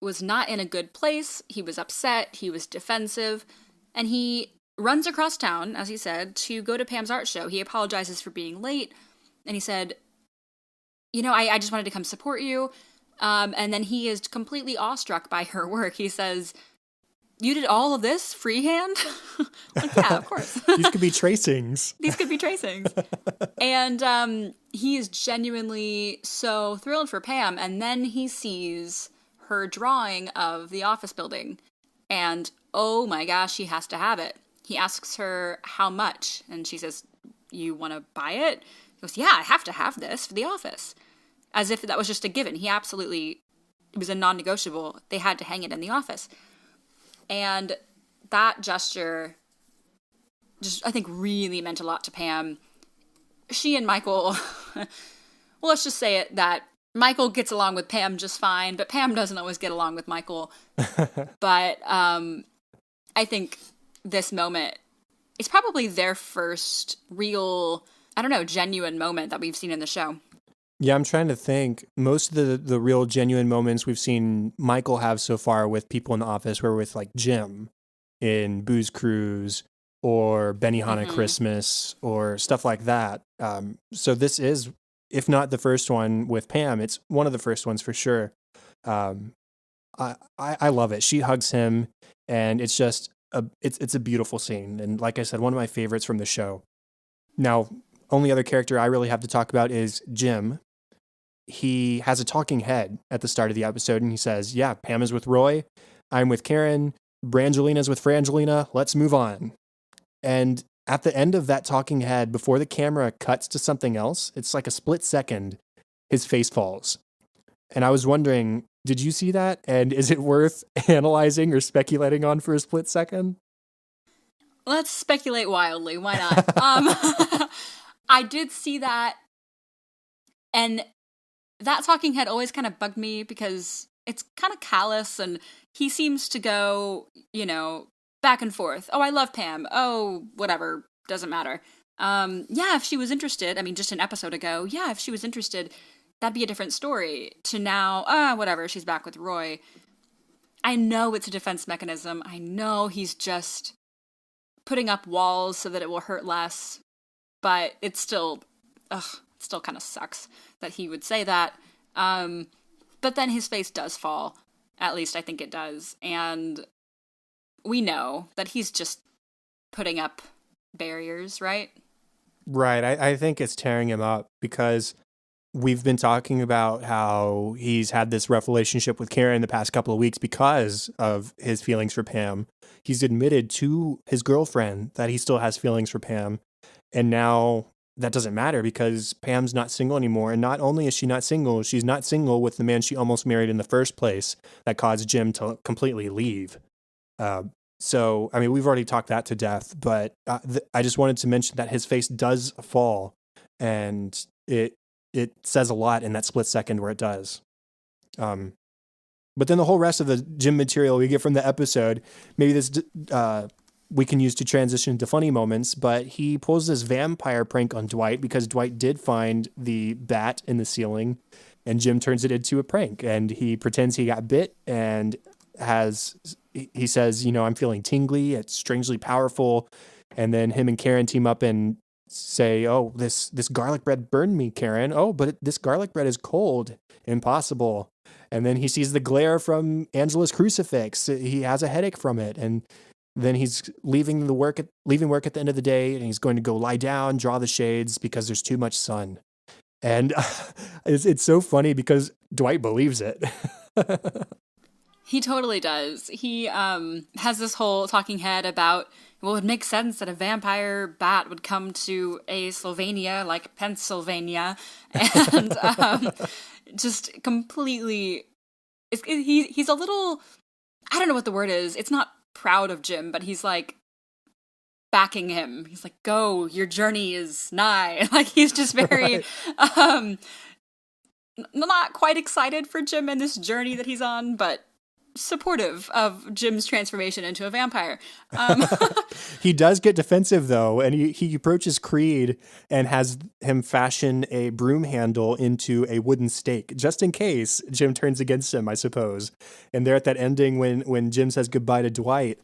was not in a good place. He was upset. He was defensive. And he runs across town, as he said, to go to Pam's art show. He apologizes for being late. And he said, you know, I just wanted to come support you. And then he is completely awestruck by her work. He says, you did all of this freehand? Like, yeah, of course. These could be tracings. And he is genuinely so thrilled for Pam. And then he sees her drawing of the office building. And oh my gosh, he has to have it. He asks her how much. And she says, you want to buy it? He goes, yeah, I have to have this for the office. As if that was just a given. It was a non-negotiable. They had to hang it in the office. And that gesture just, I think, really meant a lot to Pam. She and Michael, well, let's just say it, that Michael gets along with Pam just fine, but Pam doesn't always get along with Michael. But I think this moment is probably their first real, genuine moment that we've seen in the show. Yeah, I'm trying to think. Most of the real genuine moments we've seen Michael have so far with people in the office were with like Jim. in Booze Cruise or Benihana Mm-hmm. Christmas or stuff like that. So this is, if not the first one with Pam, it's one of the first ones for sure. Um, I love it. She hugs him, and it's just it's a beautiful scene. And like I said, one of my favorites from the show. Now, only other character I really have to talk about is Jim. He has a talking head at the start of the episode, and he says, "Yeah, Pam is with Roy. I'm with Karen. Brangelina's with Frangelina. Let's move on." And at the end of that talking head, before the camera cuts to something else, it's like a split second, his face falls. And I was wondering, did you see that? And is it worth analyzing or speculating on for a split second? Let's speculate wildly. Why not? I did see that, and that talking head always kind of bugged me because it's kind of callous, and he seems to go, back and forth. Oh, I love Pam. Oh, whatever. Doesn't matter. Yeah, if she was interested, I mean, just an episode ago, yeah, if she was interested, that'd be a different story. To now, whatever, she's back with Roy. I know it's a defense mechanism. I know he's just putting up walls so that it will hurt less, but it's still, it still kind of sucks that he would say that. But then his face does fall. At least I think it does. And we know that he's just putting up barriers, right? Right. I think it's tearing him up because we've been talking about how he's had this rough relationship with Karen the past couple of weeks because of his feelings for Pam. He's admitted to his girlfriend that he still has feelings for Pam. And now that doesn't matter because Pam's not single anymore. And not only is she not single, she's not single with the man she almost married in the first place that caused Jim to completely leave. So, I mean, we've already talked that to death, but I just wanted to mention that his face does fall, and it says a lot in that split second where it does. But then the whole rest of the Jim material we get from the episode, maybe this we can use to transition to funny moments, but he pulls this vampire prank on Dwight because Dwight did find the bat in the ceiling, and Jim turns it into a prank, and he pretends he got bit and he says, I'm feeling tingly. It's strangely powerful. And then him and Karen team up and say, oh, this garlic bread burned me, Karen. Oh, but this garlic bread is cold. Impossible. And then he sees the glare from Angela's crucifix. He has a headache from it. And then he's leaving work at the end of the day, and he's going to go lie down, draw the shades because there's too much sun. And it's so funny because Dwight believes it. He totally does. He has this whole talking head about, well, it makes sense that a vampire bat would come to a Slovenia like Pennsylvania, and just completely, he's a little, I don't know what the word is. It's not proud of Jim, but he's like backing him. He's like, go, your journey is nigh. Like he's just very, not quite excited for Jim and this journey that he's on, but supportive of Jim's transformation into a vampire. He does get defensive though, and he approaches Creed and has him fashion a broom handle into a wooden stake, just in case Jim turns against him, I suppose. And there at that ending when Jim says goodbye to Dwight,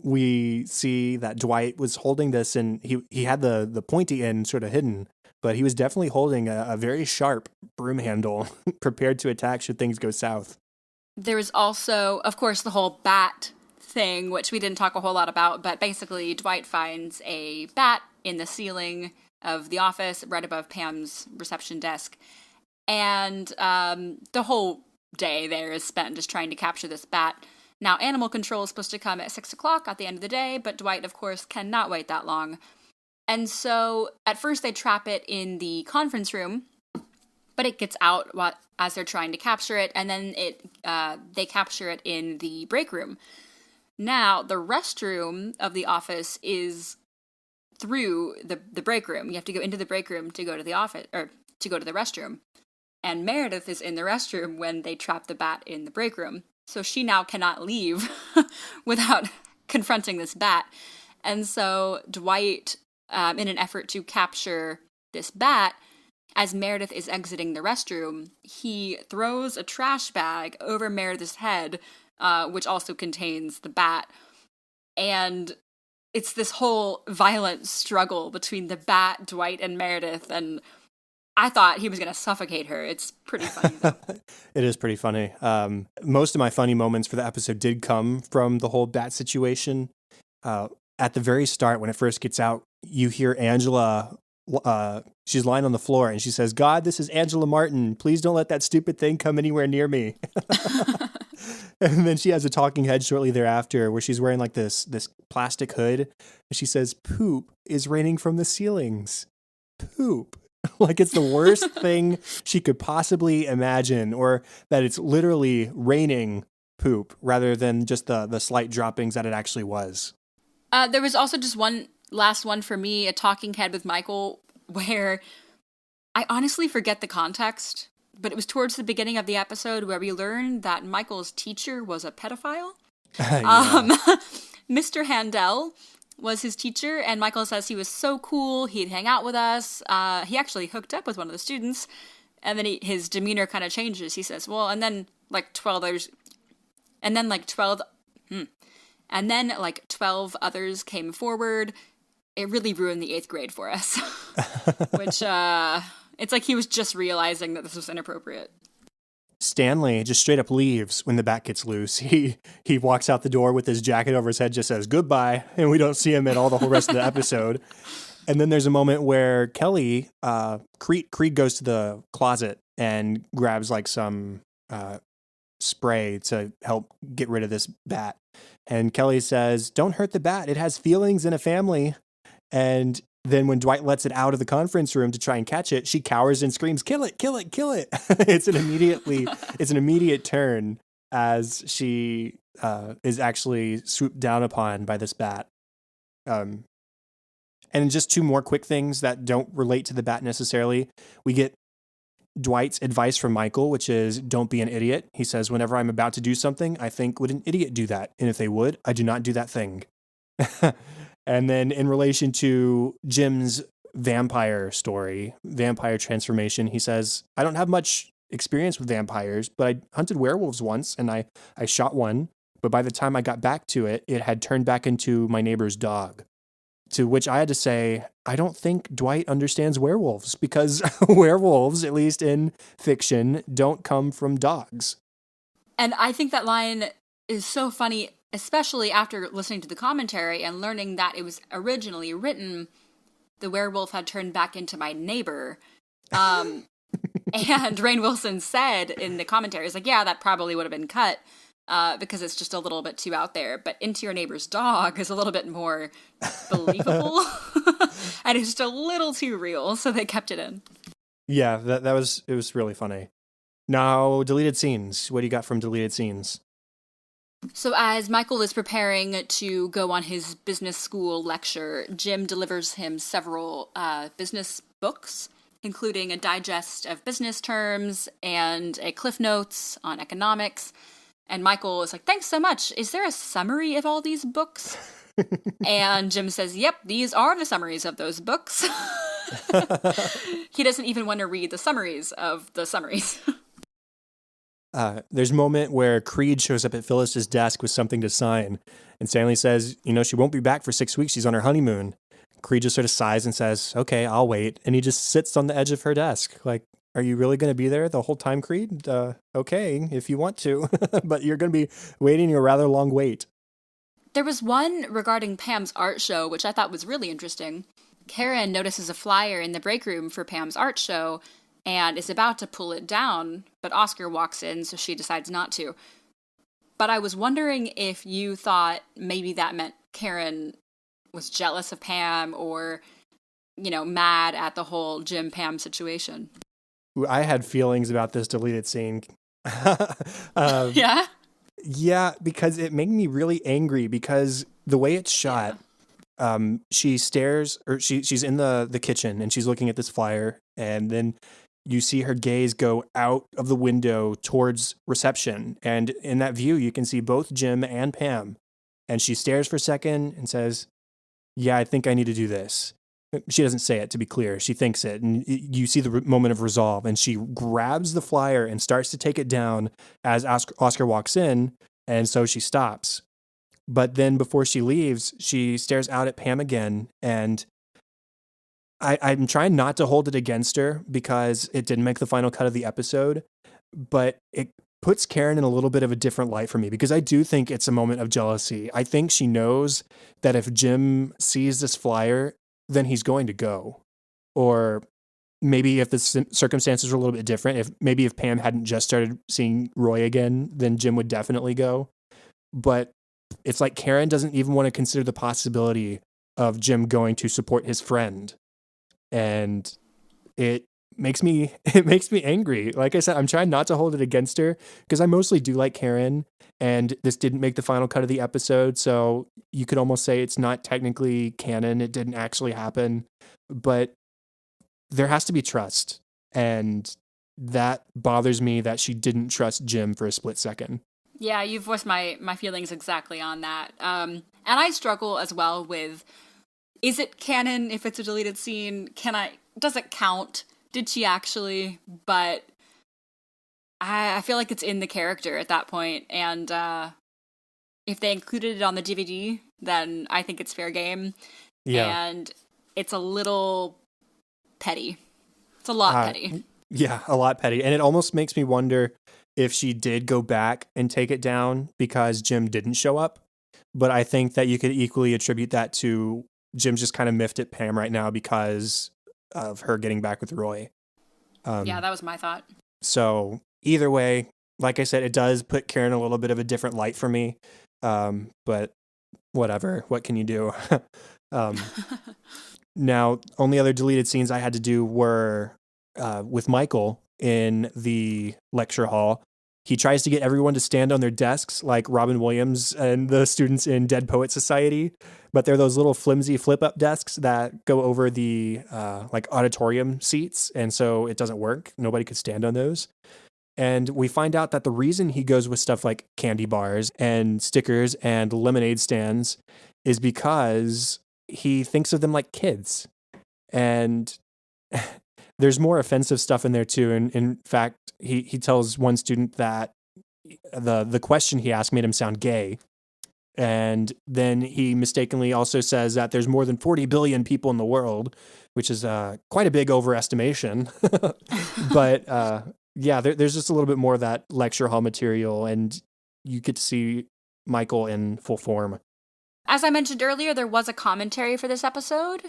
we see that Dwight was holding this, and he had the pointy end sort of hidden, but he was definitely holding a very sharp broom handle prepared to attack should things go south. There was also, of course, the whole bat thing, which we didn't talk a whole lot about, but basically Dwight finds a bat in the ceiling of the office right above Pam's reception desk. And the whole day there is spent just trying to capture this bat. Now, animal control is supposed to come at 6 o'clock at the end of the day, but Dwight, of course, cannot wait that long. And so at first they trap it in the conference room, but it gets out as they're trying to capture it, and then they capture it in the break room. Now, the restroom of the office is through the break room. You have to go into the break room to go to the office, or to go to the restroom. And Meredith is in the restroom when they trap the bat in the break room. So she now cannot leave without confronting this bat. And so Dwight, in an effort to capture this bat, as Meredith is exiting the restroom, he throws a trash bag over Meredith's head, which also contains the bat. And it's this whole violent struggle between the Bat, Dwight, and Meredith, and I thought he was going to suffocate her. It's pretty funny, though. It is pretty funny. Most of my funny moments for the episode did come from the whole Bat situation. At the very start, when it first gets out, you hear Angela, she's lying on the floor, and she says, "God, this is Angela Martin. Please don't let that stupid thing come anywhere near me." And then she has a talking head shortly thereafter where she's wearing like this plastic hood. And she says, "Poop is raining from the ceilings." Poop. Like it's the worst thing she could possibly imagine, or that it's literally raining poop rather than just the slight droppings that it actually was. There was also just one last one for me, a talking head with Michael, where I honestly forget the context, but it was towards the beginning of the episode where we learned that Michael's teacher was a pedophile. Mr. Handel was his teacher, and Michael says he was so cool, he'd hang out with us. He actually hooked up with one of the students, and then his demeanor kind of changes. He says, well, and then like 12 others, and then like 12, and then like 12 others came forward. It really ruined the 8th grade for us, which, it's like he was just realizing that this was inappropriate. Stanley just straight up leaves when the Bat gets loose. He walks out the door with his jacket over his head, just says goodbye, and we don't see him at all the whole rest of the episode. And then there's a moment where Kelly, Creed goes to the closet and grabs like some spray to help get rid of this Bat. And Kelly says, "Don't hurt the Bat. It has feelings and a family." And then when Dwight lets it out of the conference room to try and catch it, she cowers and screams, "Kill it, kill it, kill it." It's an immediate turn as she is actually swooped down upon by this Bat. And just 2 more quick things that don't relate to the Bat necessarily. We get Dwight's advice from Michael, which is don't be an idiot. He says, whenever I'm about to do something, I think, would an idiot do that? And if they would, I do not do that thing. And then in relation to Jim's vampire story, vampire transformation, he says, I don't have much experience with vampires, but I hunted werewolves once and I shot one. But by the time I got back to it, it had turned back into my neighbor's dog. To which I had to say, I don't think Dwight understands werewolves because werewolves, at least in fiction, don't come from dogs. And I think that line is so funny, especially after listening to the commentary and learning that it was originally written, the werewolf had turned back into my neighbor. And Rainn Wilson said in the commentary, it's like, yeah, that probably would have been cut because it's just a little bit too out there. But into your neighbor's dog is a little bit more believable. And it's just a little too real, so they kept it in. Yeah, it was really funny. Now, deleted scenes. What do you got from deleted scenes? So as Michael is preparing to go on his business school lecture, Jim delivers him several business books, including a digest of business terms and a Cliff Notes on economics. And Michael is like, thanks so much. Is there a summary of all these books? And Jim says, yep, these are the summaries of those books. He doesn't even want to read the summaries of the summaries. There's a moment where Creed shows up at Phyllis's desk with something to sign. And Stanley says, she won't be back for 6 weeks. She's on her honeymoon. Creed just sort of sighs and says, okay, I'll wait. And he just sits on the edge of her desk. Like, are you really going to be there the whole time, Creed? Okay, if you want to. But you're going to be waiting a rather long wait. There was one regarding Pam's art show, which I thought was really interesting. Karen notices a flyer in the break room for Pam's art show and is about to pull it down, but Oscar walks in, so she decides not to. But I was wondering if you thought maybe that meant Karen was jealous of Pam or, mad at the whole Jim-Pam situation. I had feelings about this deleted scene. Yeah? Yeah, because it made me really angry because the way it's shot, she stares, or she's in the kitchen and she's looking at this flyer, and then you see her gaze go out of the window towards reception. And in that view, you can see both Jim and Pam. And she stares for a second and says, yeah, I think I need to do this. She doesn't say it, to be clear. She thinks it. And you see the moment of resolve. And she grabs the flyer and starts to take it down as Oscar walks in. And so she stops. But then before she leaves, she stares out at Pam again, and I'm trying not to hold it against her because it didn't make the final cut of the episode, but it puts Karen in a little bit of a different light for me because I do think it's a moment of jealousy. I think she knows that if Jim sees this flyer, then he's going to go. Or maybe if the circumstances were a little bit different, if Pam hadn't just started seeing Roy again, then Jim would definitely go. But it's like Karen doesn't even want to consider the possibility of Jim going to support his friend. And it makes me angry. Like I said, I'm trying not to hold it against her because I mostly do like Karen, and this didn't make the final cut of the episode, so you could almost say it's not technically canon. It didn't actually happen, but there has to be trust, and that bothers me that she didn't trust Jim for a split second. Yeah, you've voiced my feelings exactly on that. And I struggle as well with, is it canon if it's a deleted scene? Does it count? Did she actually? But I feel like it's in the character at that point, and if they included it on the DVD, then I think it's fair game. Yeah. And it's a little petty. It's a lot petty. Yeah, a lot petty. And it almost makes me wonder if she did go back and take it down because Jim didn't show up. But I think that you could equally attribute that to Jim just kind of miffed at Pam right now because of her getting back with Roy. Yeah, that was my thought. So either way, like I said, it does put Karen in a little bit of a different light for me. But whatever, what can you do? Now, only other deleted scenes I had to do were with Michael in the lecture hall. He tries to get everyone to stand on their desks like Robin Williams and the students in Dead Poet Society, but they're those little flimsy flip-up desks that go over the like auditorium seats, and so it doesn't work. Nobody could stand on those. And we find out that the reason he goes with stuff like candy bars and stickers and lemonade stands is because he thinks of them like kids. And there's more offensive stuff in there too. And in fact, he tells one student that the question he asked made him sound gay. And then he mistakenly also says that there's more than 40 billion people in the world, which is quite a big overestimation. But yeah, there's just a little bit more of that lecture hall material, and you get to see Michael in full form. As I mentioned earlier, there was a commentary for this episode.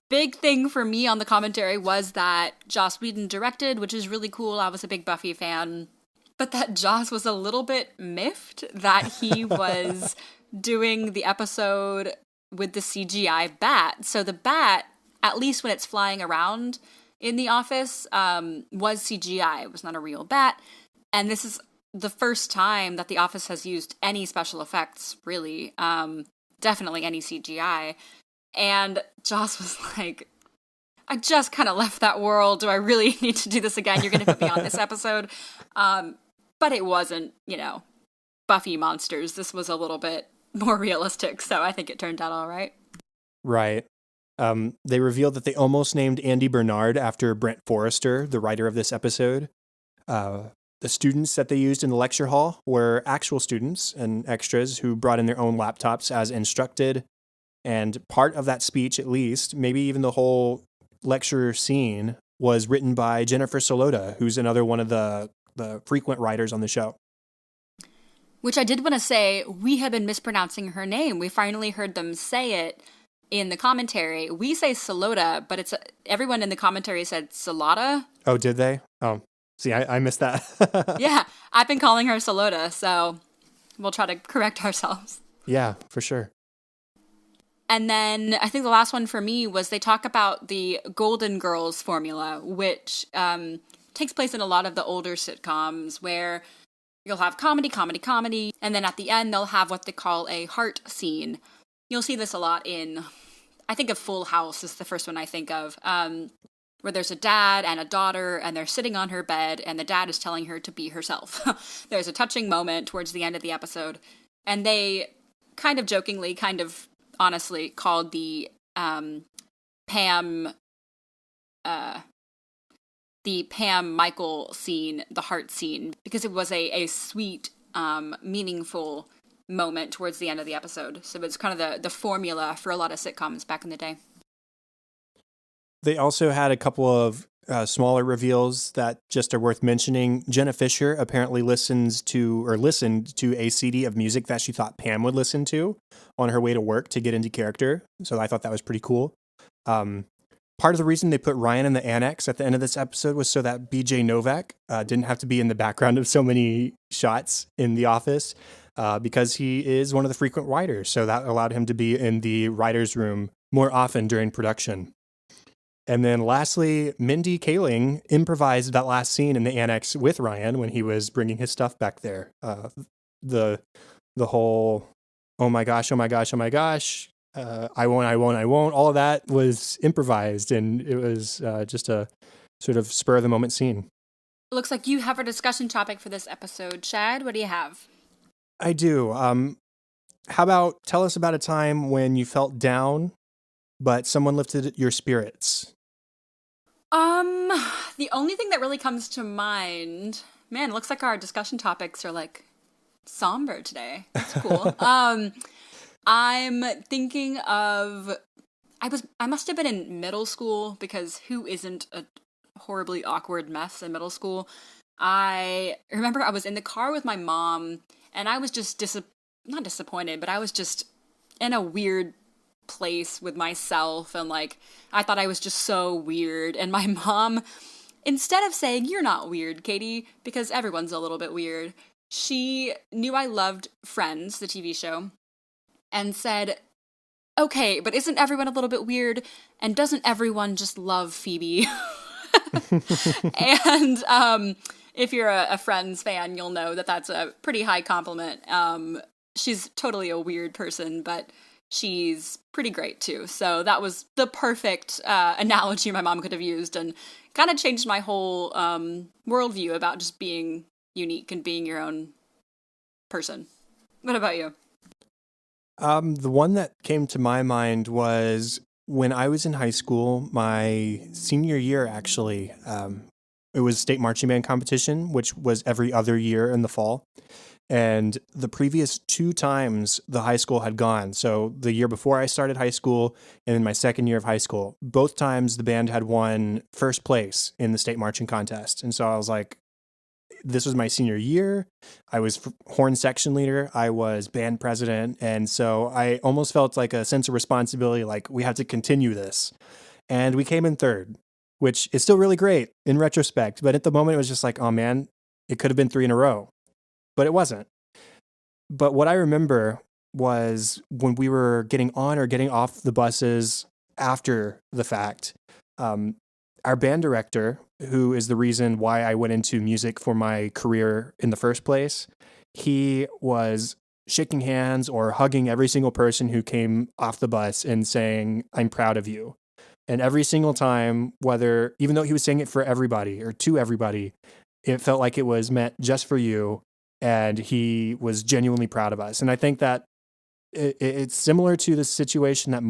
Big thing for me on the commentary was that Joss Whedon directed, which is really cool. I was a big Buffy fan. But that Joss was a little bit miffed that he was doing the episode with the CGI bat. So the bat, at least when it's flying around in the office, was CGI. It was not a real bat. And this is the first time that the office has used any special effects, really. Definitely any CGI. And Joss was like, I just kind of left that world. Do I really need to do this again? You're going to put me on this episode. But it wasn't, Buffy monsters. This was a little bit more realistic. So I think it turned out all right. Right. They revealed that they almost named Andy Bernard after Brent Forrester, the writer of this episode. The students that they used in the lecture hall were actual students and extras who brought in their own laptops as instructed. And part of that speech, at least, maybe even the whole lecture scene, was written by Jennifer Solota, who's another one of the frequent writers on the show. Which I did want to say, we have been mispronouncing her name. We finally heard them say it in the commentary. We say Solota, but everyone in the commentary said Solata. Oh, did they? Oh, see, I missed that. Yeah, I've been calling her Solota, so we'll try to correct ourselves. Yeah, for sure. And then I think the last one for me was they talk about the Golden Girls formula, which takes place in a lot of the older sitcoms where you'll have comedy, comedy, comedy, and then at the end they'll have what they call a heart scene. You'll see this a lot in, I think of Full House is the first one I think of, where there's a dad and a daughter and they're sitting on her bed and the dad is telling her to be herself. There's a touching moment towards the end of the episode, and they kind of jokingly, kind of honestly called the Pam Michael scene the heart scene because it was a sweet, meaningful moment towards the end of the episode. So it's kind of the formula for a lot of sitcoms back in the day. They also had a couple of smaller reveals that just are worth mentioning. Jenna Fisher apparently listened to a CD of music that she thought Pam would listen to on her way to work to get into character. So I thought that was pretty cool. Part of the reason they put Ryan in the annex at the end of this episode was so that BJ Novak didn't have to be in the background of so many shots in the office because he is one of the frequent writers. So that allowed him to be in the writer's room more often during production. And then lastly, Mindy Kaling improvised that last scene in the annex with Ryan when he was bringing his stuff back there. The whole, oh my gosh, I won't. All of that was improvised, and it was just a sort of spur of the moment scene. It looks like you have a discussion topic for this episode. Chad, what do you have? I do. How about tell us about a time when you felt down, but someone lifted your spirits? The only thing that really comes to mind, man, it looks like our discussion topics are like somber today. That's cool. I'm thinking of, I must have been in middle school, because who isn't a horribly awkward mess in middle school? I remember I was in the car with my mom, and I was just not disappointed, but I was just in a weird place with myself, and like I thought I was just so weird. And my mom, instead of saying, "You're not weird, Katie," because everyone's a little bit weird, she knew I loved Friends, the TV show, and said, "Okay, but isn't everyone a little bit weird? And doesn't everyone just love Phoebe?" And if you're a Friends fan, you'll know that that's a pretty high compliment. She's totally a weird person, but she's pretty great too. So that was the perfect analogy my mom could have used, and kind of changed my whole worldview about just being unique and being your own person. What about you? The one that came to my mind was when I was in high school, my senior year, actually. It was state marching band competition, which was every other year in the fall. And the previous 2 times the high school had gone, so the year before I started high school and then my second year of high school, both times the band had won first place in the state marching contest. And so I was like, this was my senior year. I was horn section leader. I was band president. And so I almost felt like a sense of responsibility, like we have to continue this. And we came in third, which is still really great in retrospect. But at the moment, it was just like, oh man, it could have been 3 in a row. But it wasn't. But what I remember was when we were getting on or getting off the buses after the fact, our band director, who is the reason why I went into music for my career in the first place, he was shaking hands or hugging every single person who came off the bus and saying, "I'm proud of you." And every single time, even though he was saying it for everybody or to everybody, it felt like it was meant just for you. And he was genuinely proud of us. And I think that it's similar to the situation that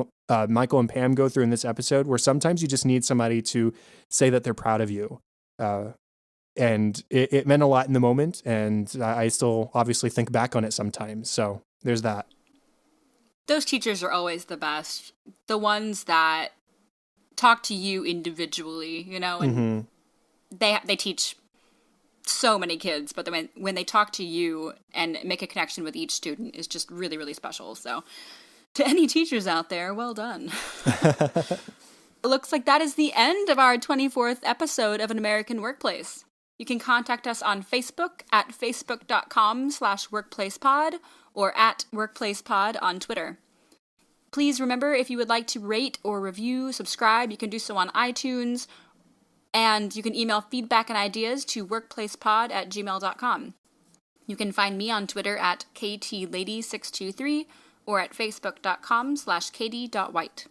Michael and Pam go through in this episode, where sometimes you just need somebody to say that they're proud of you. And it meant a lot in the moment. And I still obviously think back on it sometimes. So there's that. Those teachers are always the best. The ones that talk to you individually, and they teach so many kids, but when they talk to you and make a connection with each student is just really, really special. So to any teachers out there, well done. It looks like that is the end of our 24th episode of An American Workplace. You can contact us on Facebook at facebook.com/workplacepod or at workplacepod on Twitter. Please remember, if you would like to rate or review, subscribe, you can do so on iTunes. And you can email feedback and ideas to workplacepod@gmail.com. You can find me on Twitter at ktlady623 or at facebook.com/kd.white.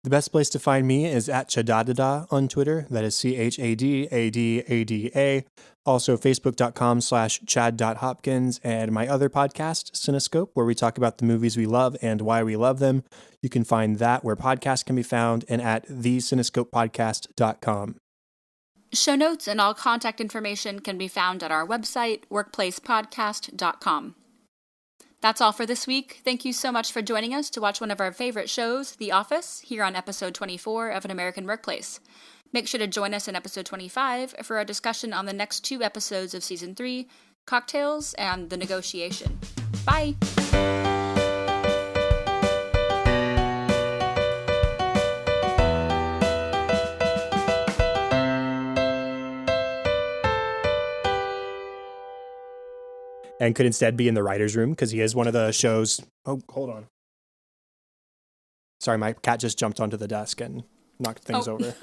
The best place to find me is at Chadadada on Twitter. That is CHADADADA. Also facebook.com/chad.hopkins, and my other podcast, Cinescope, where we talk about the movies we love and why we love them. You can find that where podcasts can be found and at thecinescopepodcast.com. Show notes and all contact information can be found at our website, workplacepodcast.com. That's all for this week. Thank you so much for joining us to watch one of our favorite shows, The Office, here on episode 24 of An American Workplace. Make sure to join us in episode 25 for a discussion on the next 2 episodes of season 3, Cocktails and The Negotiation. Bye! And could instead be in the writer's room because he is one of the show's... Oh, hold on. Sorry, my cat just jumped onto the desk and knocked things over.